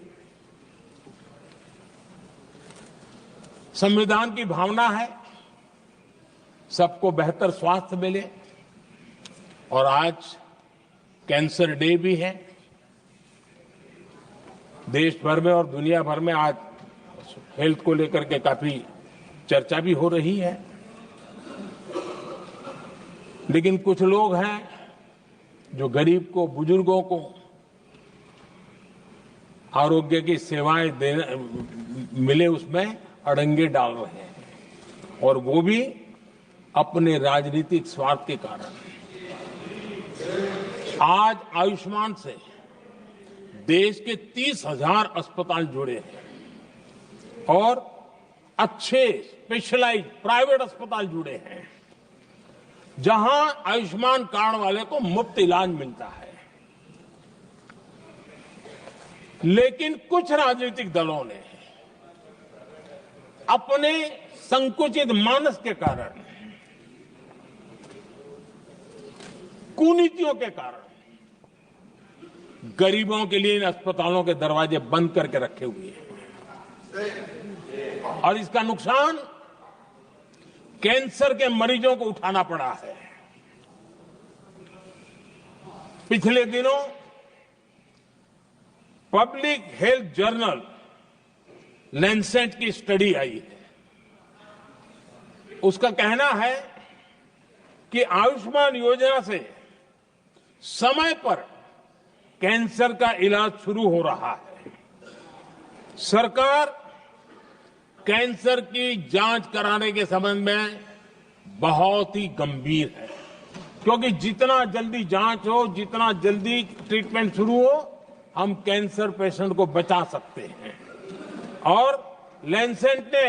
S1: संविधान की भावना है सबको बेहतर स्वास्थ्य मिले, और आज कैंसर डे भी है। देश भर में और दुनिया भर में आज हेल्थ को लेकर के काफी चर्चा भी हो रही है। लेकिन कुछ लोग हैं जो गरीब को, बुजुर्गों को आरोग्य की सेवाएं देने मिले उसमें अड़ंगे डाल रहे हैं, और वो भी अपने राजनीतिक स्वार्थ के कारण। आज आयुष्मान से देश के 30,000 अस्पताल जुड़े हैं और अच्छे स्पेशलाइज्ड प्राइवेट अस्पताल जुड़े हैं जहां आयुष्मान कार्ड वाले को मुफ्त इलाज मिलता है। लेकिन कुछ राजनीतिक दलों ने अपने संकुचित मानस के कारण, कुनीतियों के कारण गरीबों के लिए इन अस्पतालों के दरवाजे बंद करके रखे हुए हैं, और इसका नुकसान कैंसर के मरीजों को उठाना पड़ा है। पिछले दिनों पब्लिक हेल्थ जर्नल लैंसेट की स्टडी आई है। उसका कहना है कि आयुष्मान योजना से समय पर कैंसर का इलाज शुरू हो रहा है। सरकार कैंसर की जांच कराने के संबंध में बहुत ही गंभीर है, क्योंकि जितना जल्दी जांच हो, जितना जल्दी ट्रीटमेंट शुरू हो, हम कैंसर पेशेंट को बचा सकते हैं। और लैंसेट ने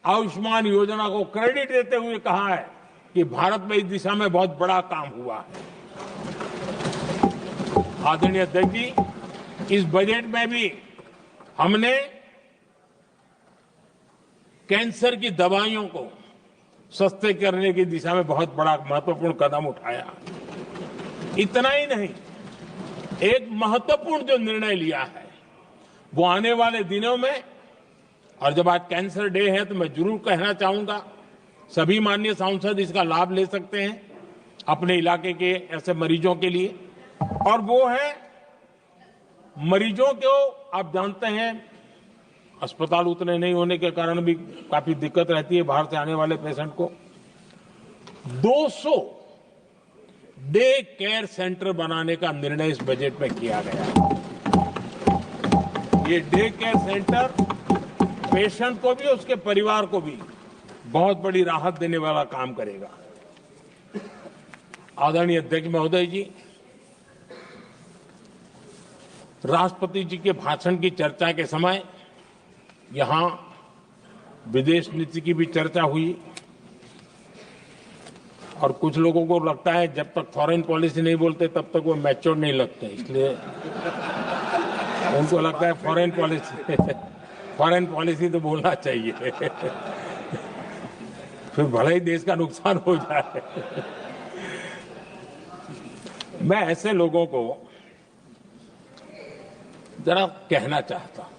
S1: आयुष्मान योजना को क्रेडिट देते हुए कहा है कि भारत में इस दिशा में बहुत बड़ा काम हुआ है। आदरणीय अध्यक्ष जी, इस बजट में भी हमने कैंसर की दवाइयों को सस्ते करने की दिशा में बहुत बड़ा महत्वपूर्ण कदम उठाया। इतना ही नहीं, एक महत्वपूर्ण जो निर्णय लिया है वो आने वाले दिनों में, और जब आज कैंसर डे है तो मैं जरूर कहना चाहूंगा सभी माननीय सांसद इसका लाभ ले सकते हैं अपने इलाके के ऐसे मरीजों के लिए। और वो है मरीजों को, आप जानते हैं अस्पताल उतने नहीं होने के कारण भी काफी दिक्कत रहती है बाहर से आने वाले पेशेंट को। 200 डे केयर सेंटर बनाने का निर्णय इस बजट में किया गया। ये डे केयर सेंटर पेशेंट को भी, उसके परिवार को भी बहुत बड़ी राहत देने वाला काम करेगा। आदरणीय अध्यक्ष महोदय जी, राष्ट्रपति जी के भाषण की चर्चा के समय यहां विदेश नीति की भी चर्चा हुई और कुछ लोगों को लगता है जब तक फॉरेन पॉलिसी नहीं बोलते तब तक वो मैच्योर नहीं लगते, इसलिए उनको लगता है फॉरेन पॉलिसी तो बोलना चाहिए फिर भले ही देश का नुकसान हो जाए। मैं ऐसे लोगों को जरा कहना चाहता हूं,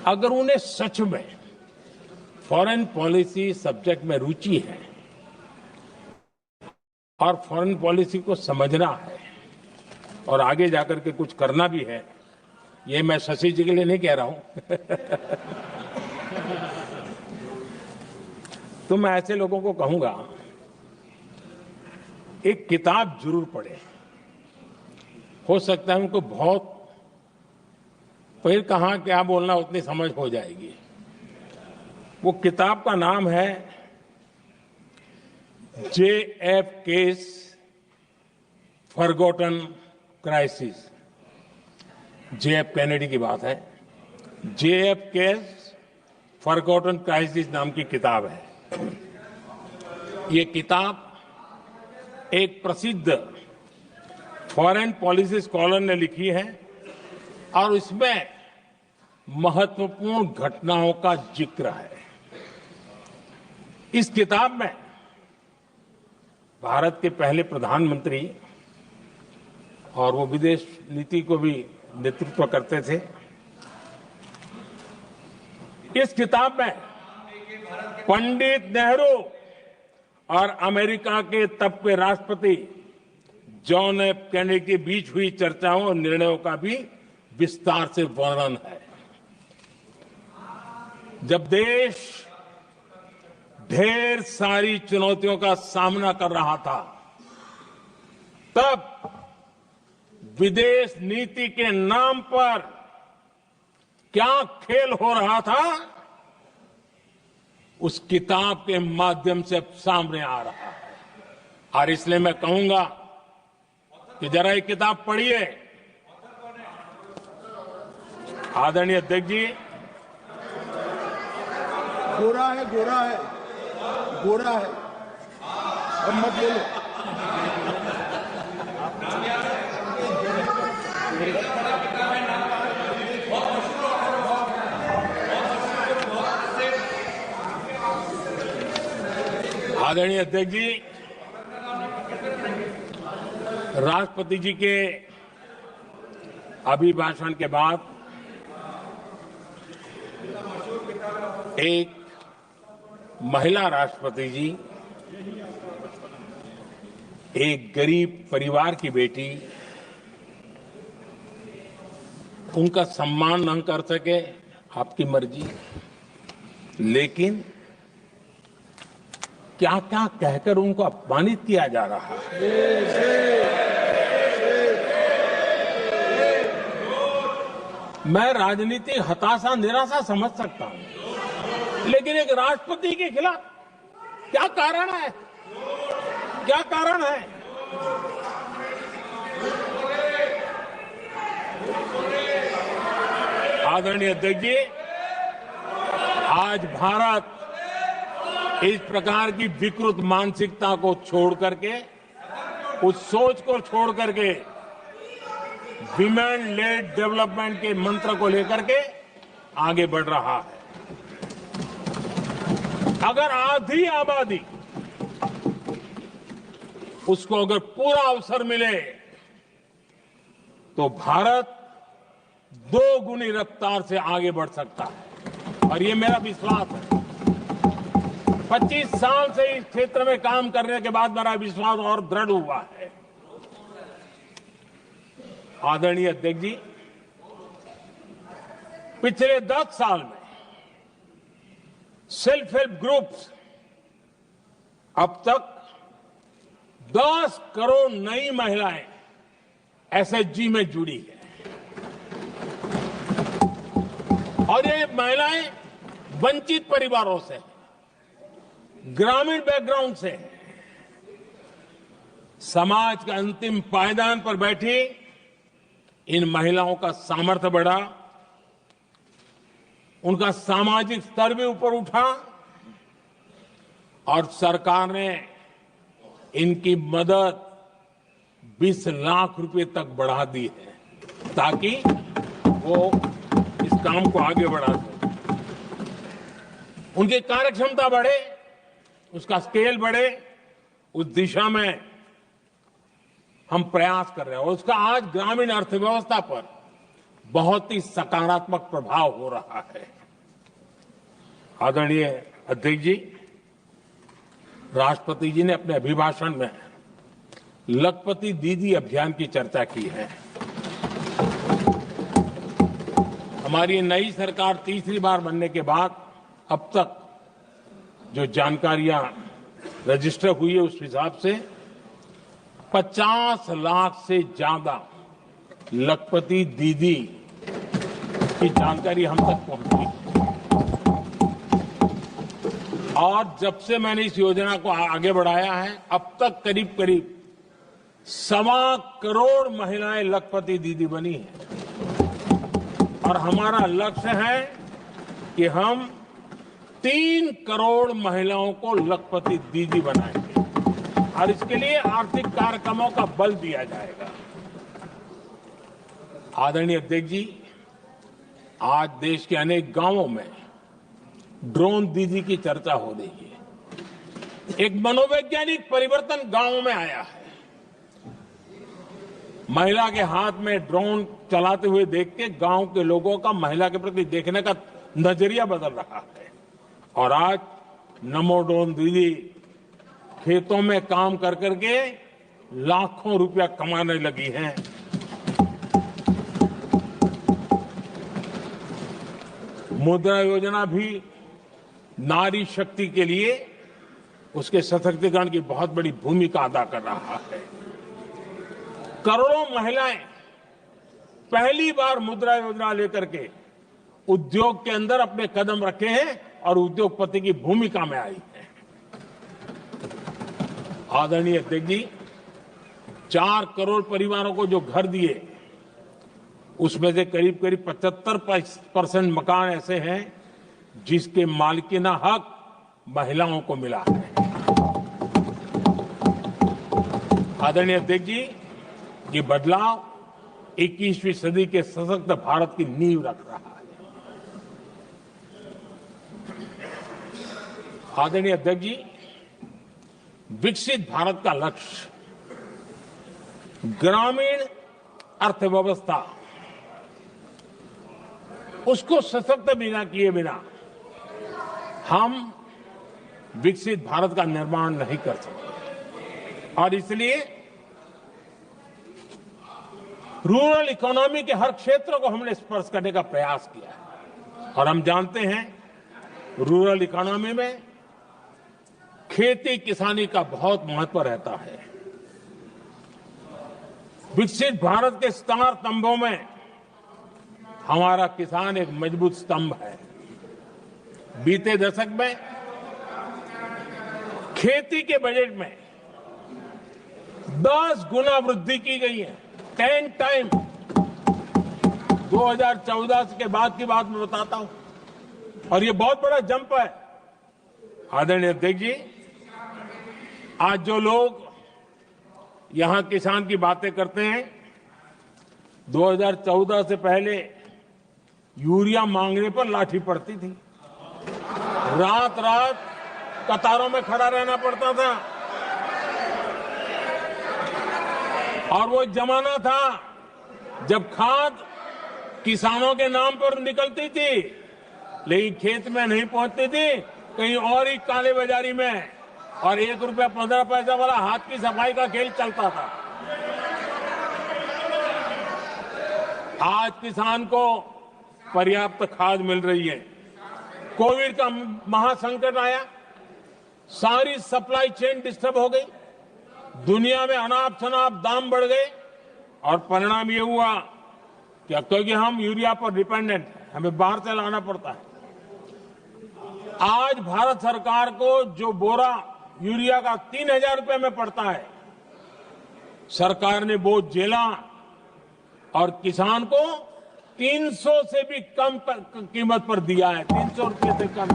S1: अगर उन्हें सच में फॉरेन पॉलिसी सब्जेक्ट में रुचि है और फॉरेन पॉलिसी को समझना है और आगे जाकर के कुछ करना भी है, ये मैं शशि जी के लिए नहीं कह रहा हूं तो मैं ऐसे लोगों को कहूंगा एक किताब जरूर पढ़े। हो सकता है उनको बहुत फिर कहां क्या बोलना उतनी समझ हो जाएगी। वो किताब का नाम है JFK's forgotten crisis. JF Kennedy की बात है। JFK's फॉरगॉटन क्राइसिस नाम की किताब है। ये किताब एक प्रसिद्ध फॉरेन पॉलिसी स्कॉलर ने लिखी है और इसमें महत्वपूर्ण घटनाओं का जिक्र है। इस किताब में भारत के पहले प्रधानमंत्री और वो विदेश नीति को भी नेतृत्व करते थे। इस किताब में पंडित नेहरू और अमेरिका के तब के राष्ट्रपति जॉन एफ कैनेडी के बीच हुई चर्चाओं और निर्णयों का भी विस्तार से वर्णन है। जब देश ढेर सारी चुनौतियों का सामना कर रहा था, तब विदेश नीति के नाम पर क्या खेल हो रहा था, उस किताब के माध्यम से अब सामने आ रहा है। और इसलिए मैं कहूंगा कि जरा ये किताब पढ़िए। आदरणीय अध्यक्ष जी,
S3: गोरा है, गोरा है, गोरा है, अब मत बोलो।
S1: आदरणीय अध्यक्ष जी, राष्ट्रपति जी के अभिभाषण के बाद एक महिला राष्ट्रपति जी एक गरीब परिवार की बेटी, उनका सम्मान न कर सके, आपकी मर्जी, लेकिन क्या क्या कहकर उनको अपमानित किया जा रहा है। मैं राजनीतिक हताशा निराशा समझ सकता हूं, लेकिन एक राष्ट्रपति के खिलाफ क्या कारण है, क्या कारण है? आदरणीय अध्यक्ष जी, आज भारत इस प्रकार की विकृत मानसिकता को छोड़ करके, उस सोच को छोड़ करके विमेन लेड डेवलपमेंट के मंत्र को लेकर के आगे बढ़ रहा है। अगर आधी आबादी उसको अगर पूरा अवसर मिले तो भारत 2 गुनी रफ्तार से आगे बढ़ सकता है, और ये मेरा विश्वास है। 25 साल से इस क्षेत्र में काम करने के बाद मेरा विश्वास और दृढ़ हुआ है। आदरणीय अध्यक्ष जी, पिछले 10 साल में सेल्फ हेल्प ग्रुप्स अब तक 10 करोड़ नई महिलाएं एसएचजी में जुड़ी है, और ये महिलाएं वंचित परिवारों से, ग्रामीण बैकग्राउंड से, समाज के अंतिम पायदान पर बैठी इन महिलाओं का सामर्थ्य बढ़ा, उनका सामाजिक स्तर भी ऊपर उठा और सरकार ने इनकी मदद 20 लाख रुपए तक बढ़ा दी है ताकि वो इस काम को आगे बढ़ा सके। उनकी कार्यक्षमता बढ़े, उसका स्केल बढ़े, उस दिशा में हम प्रयास कर रहे हैं और उसका आज ग्रामीण अर्थव्यवस्था पर बहुत ही सकारात्मक प्रभाव हो रहा है। आदरणीय अध्यक्ष जी, राष्ट्रपति जी ने अपने अभिभाषण में लखपति दीदी अभियान की चर्चा की है। हमारी नई सरकार तीसरी बार बनने के बाद अब तक जो जानकारियां रजिस्टर हुई है उस हिसाब से 50 लाख से ज्यादा लखपति दीदी की जानकारी हम तक पहुंची और जब से मैंने इस योजना को आगे बढ़ाया है अब तक करीब करीब 1.25 करोड़ महिलाएं लखपति दीदी बनी हैं और हमारा लक्ष्य है कि हम 3 करोड़ महिलाओं को लखपति दीदी बनाएंगे और इसके लिए आर्थिक कार्यक्रमों का बल दिया जाएगा। आदरणीय अध्यक्ष जी, आज देश के अनेक गांवों में ड्रोन दीदी की चर्चा हो रही है। एक मनोवैज्ञानिक परिवर्तन गांवों में आया है। महिला के हाथ में ड्रोन चलाते हुए देख के गांव के लोगों का महिला के प्रति देखने का नजरिया बदल रहा है और आज नमो ड्रोन दीदी खेतों में काम कर करके लाखों रुपया कमाने लगी हैं। मुद्रा योजना भी नारी शक्ति के लिए उसके सशक्तिकरण की बहुत बड़ी भूमिका अदा कर रहा है। करोड़ों महिलाएं पहली बार मुद्रा योजना लेकर के उद्योग के अंदर अपने कदम रखे हैं और उद्योगपति की भूमिका में आई है। आदरणीय अध्यक्ष जी, 4 करोड़ परिवारों को जो घर दिए उसमें से करीब करीब 75% मकान ऐसे हैं जिसके मालिकाना हक महिलाओं को मिला है। आदरणीय अध्यक्ष जी, ये बदलाव 21वीं सदी के सशक्त भारत की नींव रख रहा है। आदरणीय अध्यक्ष जी, विकसित भारत का लक्ष्य ग्रामीण अर्थव्यवस्था उसको सशक्त बिना किए बिना हम विकसित भारत का निर्माण नहीं कर सकते और इसलिए रूरल इकोनॉमी के हर क्षेत्र को हमने स्पर्श करने का प्रयास किया है और हम जानते हैं रूरल इकोनॉमी में खेती किसानी का बहुत महत्व रहता है। विकसित भारत के 4 स्तंभों में हमारा किसान एक मजबूत स्तंभ है। बीते दशक में खेती के बजट में 10 गुना वृद्धि की गई है, 10 टाइम। 2014 के बाद की बात मैं बताता हूं और ये बहुत बड़ा जंप है। आदरणीय अध्यक्ष जी, आज जो लोग यहां किसान की बातें करते हैं, 2014 से पहले यूरिया मांगने पर लाठी पड़ती थी, रात रात कतारों में खड़ा रहना पड़ता था और वो जमाना था जब खाद किसानों के नाम पर निकलती थी लेकिन खेत में नहीं पहुंचती थी, कहीं और ही काले बाजारी में, और 1 रुपया 15 पैसा वाला हाथ की सफाई का खेल चलता था। आज किसान को पर्याप्त खाद मिल रही है। कोविड का महासंकट आया, सारी सप्लाई चेन डिस्टर्ब हो गई, दुनिया में अनाप शनाप दाम बढ़ गए और परिणाम ये हुआ कि क्योंकि हम यूरिया पर डिपेंडेंट हैं, हमें बाहर से लाना पड़ता है। आज भारत सरकार को जो बोरा यूरिया का 3000 रुपए में पड़ता है, सरकार ने वो झेला और किसान को 300 से भी कम कीमत पर दिया है, 300 रुपये से कम।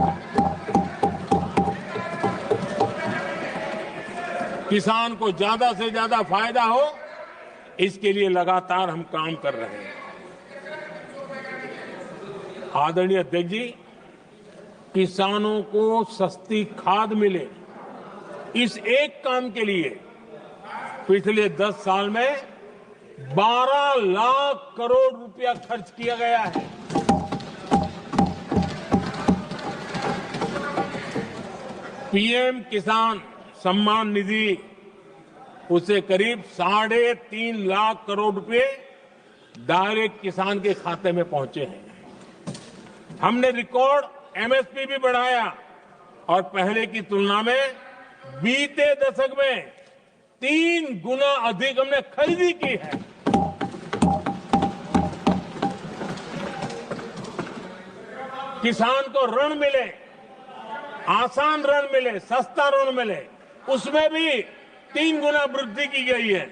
S1: किसान को ज्यादा से ज्यादा फायदा हो, इसके लिए लगातार हम काम कर रहे हैं। आदरणीय अध्यक्ष जी, किसानों को सस्ती खाद मिले, इस एक काम के लिए पिछले 10 साल में 12 लाख करोड़ रुपया खर्च किया गया है। पीएम किसान सम्मान निधि, उसे करीब 3.5 लाख करोड़ रुपए डायरेक्ट किसान के खाते में पहुंचे हैं। हमने रिकॉर्ड एमएसपी भी बढ़ाया और पहले की तुलना में बीते दशक में 3 गुना अधिक हमने खरीदी की है। किसान को ऋण मिले, आसान ऋण मिले, सस्ता ऋण मिले, उसमें भी 3 गुना वृद्धि की गई है।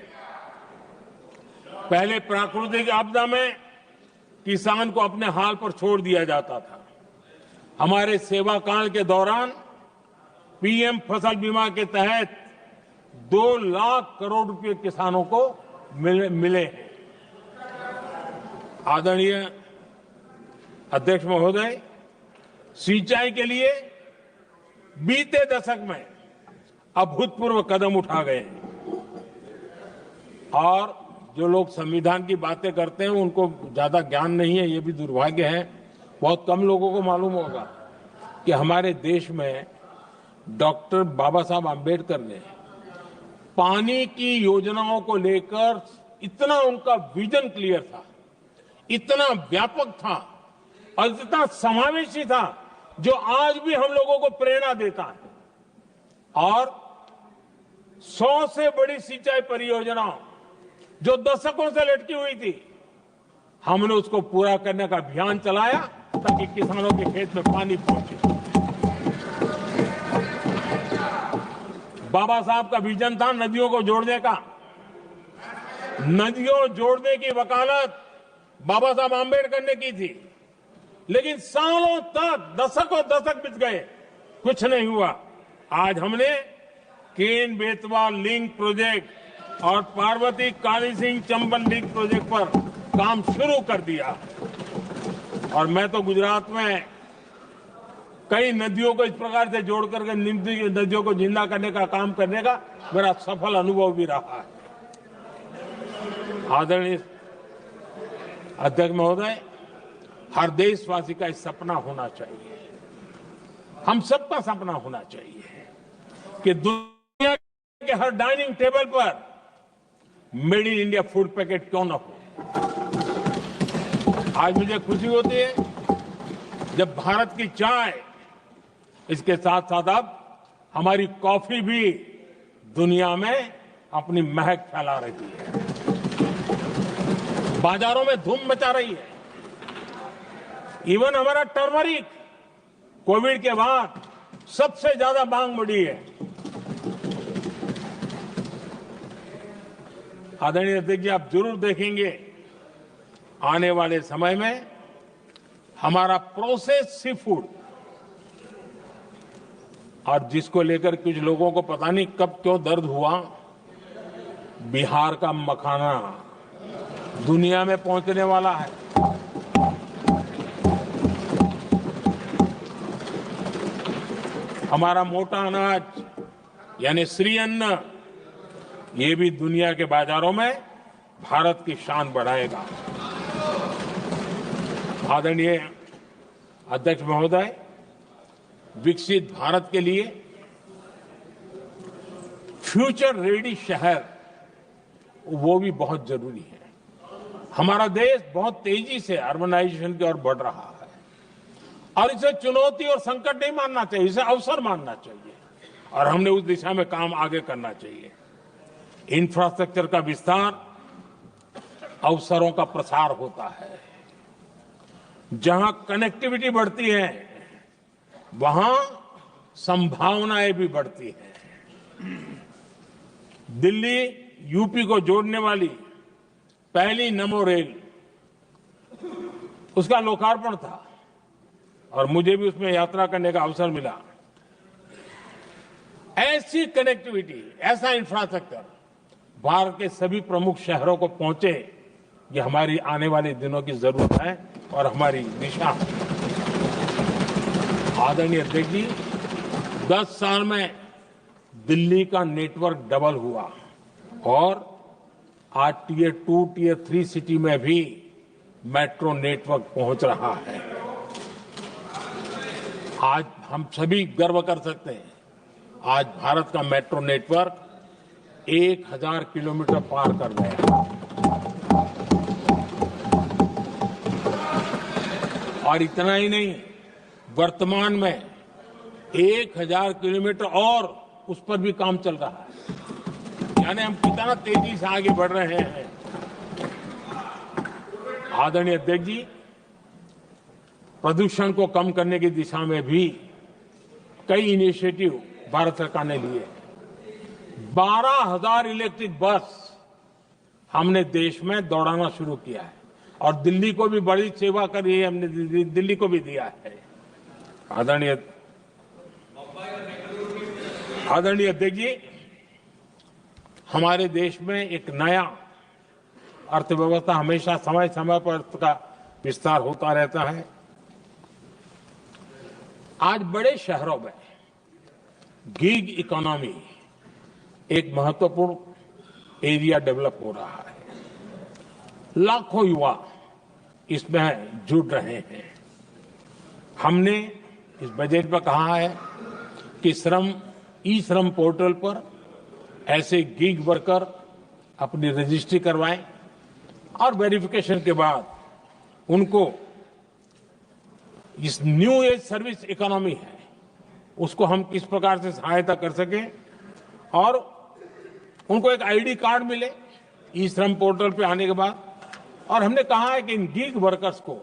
S1: पहले प्राकृतिक आपदा में किसान को अपने हाल पर छोड़ दिया जाता था। हमारे सेवा काल के दौरान पीएम फसल बीमा के तहत 2 लाख करोड़ रुपए किसानों को मिले हैं। आदरणीय अध्यक्ष महोदय, सिंचाई के लिए बीते दशक में अभूतपूर्व कदम उठा गए हैं और जो लोग संविधान की बातें करते हैं उनको ज्यादा ज्ञान नहीं है, ये भी दुर्भाग्य है। बहुत कम लोगों को मालूम होगा कि हमारे देश में डॉक्टर बाबा साहब आम्बेडकर ने पानी की योजनाओं को लेकर इतना उनका विजन क्लियर था, इतना व्यापक था और इतना समावेशी था, जो आज भी हम लोगों को प्रेरणा देता है। और 100 से बड़ी सिंचाई परियोजनाओं जो दशकों से लटकी हुई थी, हमने उसको पूरा करने का अभियान चलाया ताकि किसानों के खेत में पानी पहुंचे। बाबा साहब का विजन था नदियों को जोड़ने का। नदियों जोड़ने की वकालत बाबा साहब आम्बेडकर ने की थी, लेकिन सालों तक, दशकों दशक बीत गए, कुछ नहीं हुआ। आज हमने केन बेतवा लिंक प्रोजेक्ट और पार्वती काली सिंह चंबल लिंक प्रोजेक्ट पर काम शुरू कर दिया और मैं तो गुजरात में कई नदियों को इस प्रकार से जोड़ करके नदियों को जिंदा करने का काम करने का मेरा सफल अनुभव भी रहा है। आदरणीय अध्यक्ष महोदय, हर देशवासी का इस सपना होना चाहिए, हम सबका सपना होना चाहिए कि दुनिया के हर डाइनिंग टेबल पर made in India food packet क्यों ना हो। आज मुझे खुशी होती है जब भारत की चाय, इसके साथ साथ अब हमारी कॉफी भी दुनिया में अपनी महक फैला रही है, बाजारों में धूम मचा रही है। इवन हमारा टर्मरिक कोविड के बाद सबसे ज्यादा मांग बढ़ी है। आदरणीय अध्यक्ष जी, आप जरूर देखेंगे आने वाले समय में हमारा प्रोसेस सी फूड, और जिसको लेकर कुछ लोगों को पता नहीं कब क्यों दर्द हुआ, बिहार का मखाना दुनिया में पहुंचने वाला है। हमारा मोटा अनाज यानी श्री अन्न, ये भी दुनिया के बाजारों में भारत की शान बढ़ाएगा। आदरणीय अध्यक्ष महोदय, विकसित भारत के लिए फ्यूचर रेडी शहर वो भी बहुत जरूरी है। हमारा देश बहुत तेजी से अर्बनाइजेशन की ओर बढ़ रहा है और इसे चुनौती और संकट नहीं मानना चाहिए, इसे अवसर मानना चाहिए और हमने उस दिशा में काम आगे करना चाहिए। इंफ्रास्ट्रक्चर का विस्तार अवसरों का प्रसार होता है। जहां कनेक्टिविटी बढ़ती है वहां संभावनाएं भी बढ़ती हैं। दिल्ली यूपी को जोड़ने वाली पहली नमो रेल उसका लोकार्पण था और मुझे भी उसमें यात्रा करने का अवसर मिला। ऐसी कनेक्टिविटी, ऐसा इंफ्रास्ट्रक्चर भारत के सभी प्रमुख शहरों को पहुंचे, ये हमारी आने वाले दिनों की जरूरत है और हमारी दिशा है। आदरणीय अध्यक्ष जी, 10 साल में दिल्ली का नेटवर्क डबल हुआ और आज टियर 2, टियर 3 सिटी में भी मेट्रो नेटवर्क पहुंच रहा है। आज हम सभी गर्व कर सकते हैं, आज भारत का मेट्रो नेटवर्क 1000 किलोमीटर पार कर गया और इतना ही नहीं, वर्तमान में 1000 किलोमीटर और उस पर भी काम चल रहा है। यानी हम कितना तेजी से आगे बढ़ रहे हैं। आदरणीय अध्यक्ष जी, प्रदूषण को कम करने की दिशा में भी कई इनिशिएटिव भारत सरकार ने लिए। 12,000 इलेक्ट्रिक बस हमने देश में दौड़ाना शुरू किया है और दिल्ली को भी बड़ी सेवा करी है, हमने दिल्ली को भी दिया है। आदरणीय अध्यक्ष जी, हमारे देश में एक नया अर्थव्यवस्था हमेशा समय समय पर का विस्तार होता रहता है। आज बड़े शहरों में गिग इकोनॉमी एक महत्वपूर्ण एरिया डेवलप हो रहा है। लाखों युवा इसमें जुड़ रहे हैं। हमने इस बजट में कहा है कि ई श्रम पोर्टल पर ऐसे गिग वर्कर अपनी रजिस्ट्री करवाएं और वेरिफिकेशन के बाद उनको इस न्यू एज सर्विस इकोनॉमी है उसको हम किस प्रकार से सहायता कर सकें और उनको एक आईडी कार्ड मिले ई श्रम पोर्टल पे आने के बाद। और हमने कहा है कि इन गिग वर्कर्स को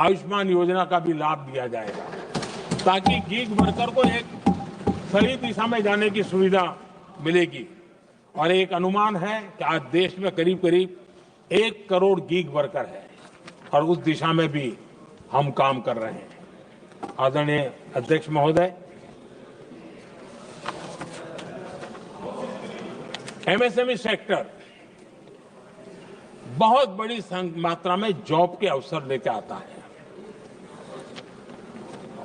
S1: आयुष्मान योजना का भी लाभ दिया जाएगा ताकि गिग वर्कर को एक सही दिशा में जाने की सुविधा मिलेगी। और एक अनुमान है कि आज देश में करीब करीब 1 करोड़ गिग वर्कर है और उस दिशा में भी हम काम कर रहे हैं। आदरणीय अध्यक्ष महोदय, एमएसएमई सेक्टर बहुत बड़ी मात्रा में जॉब के अवसर लेकर आता है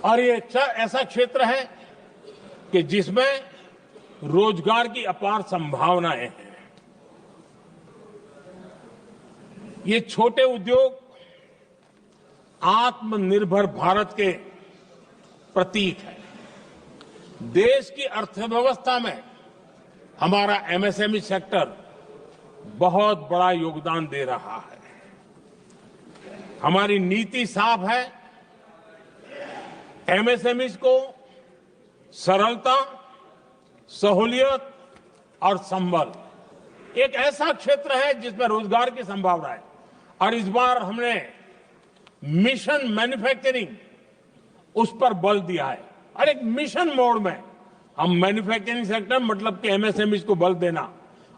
S1: और ये ऐसा क्षेत्र है कि जिसमें रोजगार की अपार संभावनाएं हैं। ये छोटे उद्योग आत्मनिर्भर भारत के प्रतीक है। देश की अर्थव्यवस्था में हमारा एमएसएमई सेक्टर बहुत बड़ा योगदान दे रहा है। हमारी नीति साफ है, एमएसएमई को सरलता, सहूलियत और संबल, एक ऐसा क्षेत्र है जिसमें रोजगार की संभावना है। और इस बार हमने मिशन मैन्युफैक्चरिंग उस पर बल दिया है और एक मिशन मोड में हम मैन्युफैक्चरिंग सेक्टर मतलब कि एमएसएमई को बल देना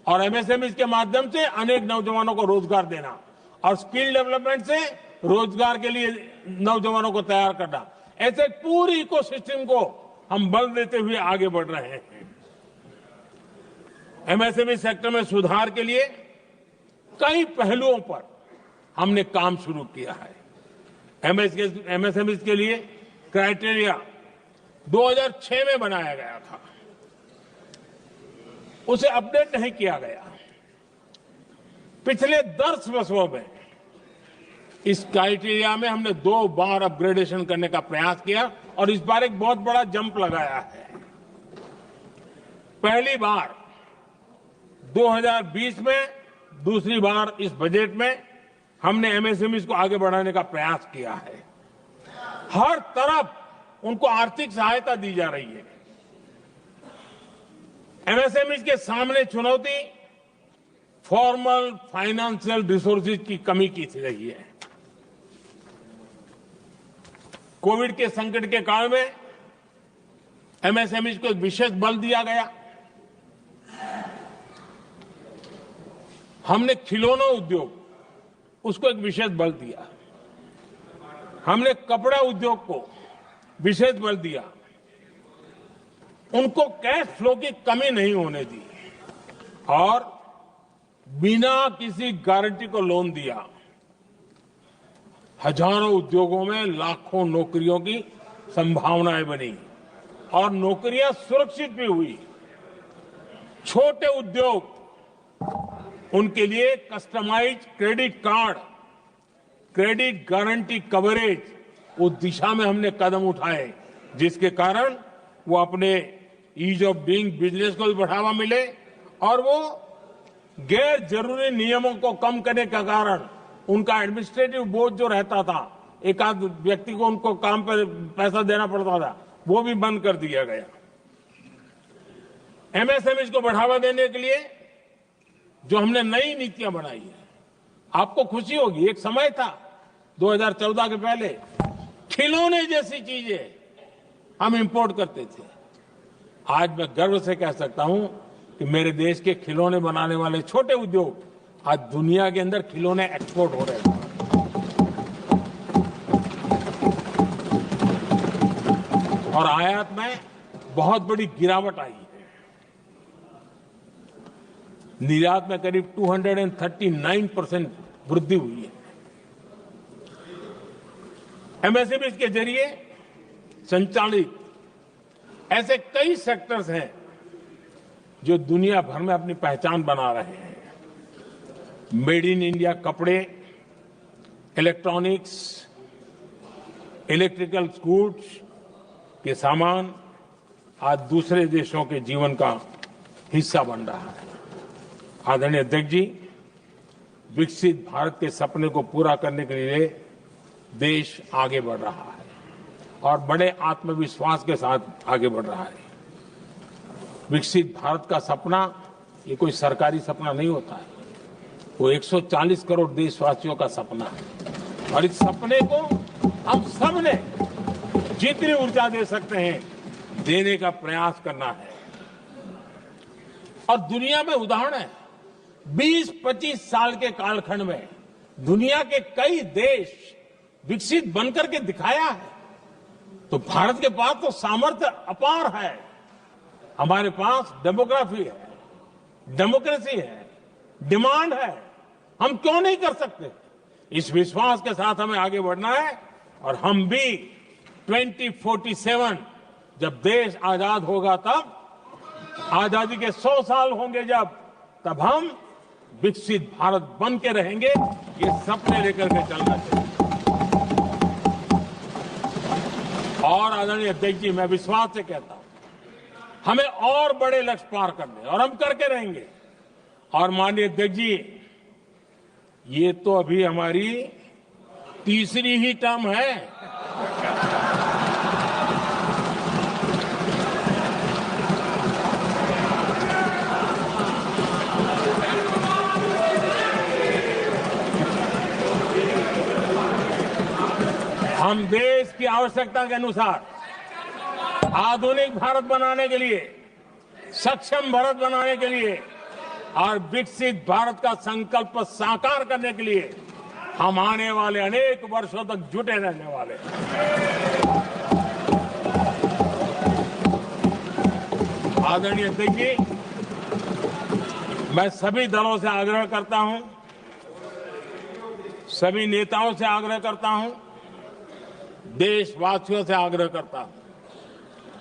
S1: और एमएसएमई के माध्यम से अनेक नौजवानों को रोजगार देना और स्किल डेवलपमेंट से रोजगार के लिए नौजवानों को तैयार करना, ऐसे पूरी इकोसिस्टम को हम बल देते हुए आगे बढ़ रहे हैं। एमएसएमई सेक्टर में सुधार के लिए कई पहलुओं पर हमने काम शुरू किया है। एमएसएमई के लिए क्राइटेरिया 2006 में बनाया गया था, उसे अपडेट नहीं किया गया। पिछले 10 वर्षों में इस क्राइटेरिया में हमने 2 बार अपग्रेडेशन करने का प्रयास किया और इस बार एक बहुत बड़ा जंप लगाया है। पहली बार 2020 में, दूसरी बार इस बजट में हमने एमएसएमई को आगे बढ़ाने का प्रयास किया है। हर तरफ उनको आर्थिक सहायता दी जा रही है। एमएसएमई के सामने चुनौती फॉर्मल फाइनेंशियल रिसोर्सेज की कमी की रही है। कोविड के संकट के काल में एमएसएमई को विशेष बल दिया गया। हमने खिलौना उद्योग उसको एक विशेष बल दिया। हमने कपड़ा उद्योग को विशेष बल दिया, उनको कैश फ्लो की कमी नहीं होने दी और बिना किसी गारंटी को लोन दिया। हजारों उद्योगों में लाखों नौकरियों की संभावनाएं बनी और नौकरियां सुरक्षित भी हुई। छोटे उद्योग, उनके लिए customised credit card, credit guarantee coverage, उस दिशा में हमने कदम उठाए जिसके कारण वो अपने ईज ऑफ डूइंग बिजनेस को भी बढ़ावा मिले और वो गैर जरूरी नियमों को कम करने का कारण उनका एडमिनिस्ट्रेटिव बोझ जो रहता था, एक आध व्यक्ति को उनको काम पर पैसा देना पड़ता था, वो भी बंद कर दिया गया। एमएसएमई को बढ़ावा देने के लिए जो हमने नई नीतियां बनाई है, आपको खुशी होगी, एक समय था 2014 के पहले खिलौने जैसी चीजें हम इंपोर्ट करते थे। आज मैं गर्व से कह सकता हूं कि मेरे देश के खिलौने बनाने वाले छोटे उद्योग आज दुनिया के अंदर खिलौने एक्सपोर्ट हो रहे हैं। और आयात में बहुत बड़ी गिरावट आई है। निर्यात में करीब 239% वृद्धि हुई है। एमएसएमई के जरिए संचालित ऐसे कई सेक्टर्स हैं जो दुनिया भर में अपनी पहचान बना रहे हैं। मेड इन इंडिया कपड़े, इलेक्ट्रॉनिक्स, इलेक्ट्रिकल गुड्स के सामान आज दूसरे देशों के जीवन का हिस्सा बन रहा है। आदरणीय अध्यक्ष जी, विकसित भारत के सपने को पूरा करने के लिए देश आगे बढ़ रहा है और बड़े आत्मविश्वास के साथ आगे बढ़ रहा है। विकसित भारत का सपना ये कोई सरकारी सपना नहीं होता है, वो 140 करोड़ देशवासियों का सपना है और इस सपने को हम सब ने जितनी ऊर्जा दे सकते हैं देने का प्रयास करना है। और दुनिया में उदाहरण है, 20-25 साल के कालखंड में दुनिया के कई देश विकसित बनकर के दिखाया है। तो भारत के पास तो सामर्थ्य अपार है। हमारे पास डेमोग्राफी है, डेमोक्रेसी है, डिमांड है, हम क्यों नहीं कर सकते? इस विश्वास के साथ हमें आगे बढ़ना है और हम भी 2047 जब देश आजाद होगा, तब आजादी के 100 साल होंगे जब, तब हम विकसित भारत बन के रहेंगे। ये सपने लेकर के चलना चाहिए। और आदरणीय अध्यक्ष जी, मैं विश्वास से कहता हूं हमें और बड़े लक्ष्य पार करने और हम करके रहेंगे। और माननीय अध्यक्ष जी, ये तो अभी हमारी तीसरी ही टर्म है। हम देश की आवश्यकता के अनुसार आधुनिक भारत बनाने के लिए, सक्षम भारत बनाने के लिए और विकसित भारत का संकल्प साकार करने के लिए हम आने वाले अनेक वर्षों तक जुटे रहने वाले हैं। आदरणीय अध्यक्ष जी, मैं सभी दलों से आग्रह करता हूं, सभी नेताओं से आग्रह करता हूं, देशवासियों से आग्रह करता हूं,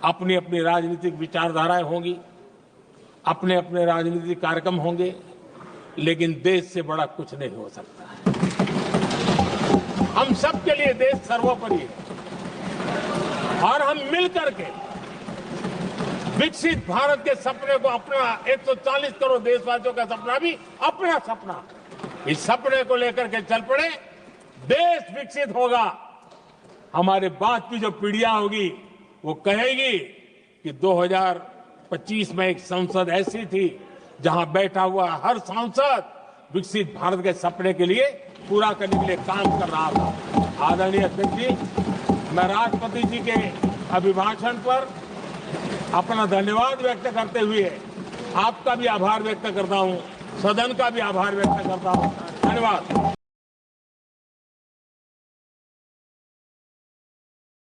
S1: अपनी अपनी राजनीतिक विचारधाराएं होंगी, अपने अपने राजनीतिक कार्यक्रम होंगे, लेकिन देश से बड़ा कुछ नहीं हो सकता है। हम सबके लिए देश सर्वोपरि है और हम मिलकर के विकसित भारत के सपने को, अपना 140 करोड़ देशवासियों का सपना भी अपना सपना, इस सपने को लेकर के चल पड़े। देश विकसित होगा, हमारे बाद की जो पीढ़ियां होगी वो कहेगी कि 2025 में एक संसद ऐसी थी जहां बैठा हुआ हर सांसद विकसित भारत के सपने के लिए पूरा करने के लिए काम कर रहा था। आदरणीय अध्यक्ष जी, मैं राष्ट्रपति जी के अभिभाषण पर अपना धन्यवाद व्यक्त करते हुए आपका भी आभार व्यक्त करता हूं, सदन का भी आभार व्यक्त करता हूं। धन्यवाद।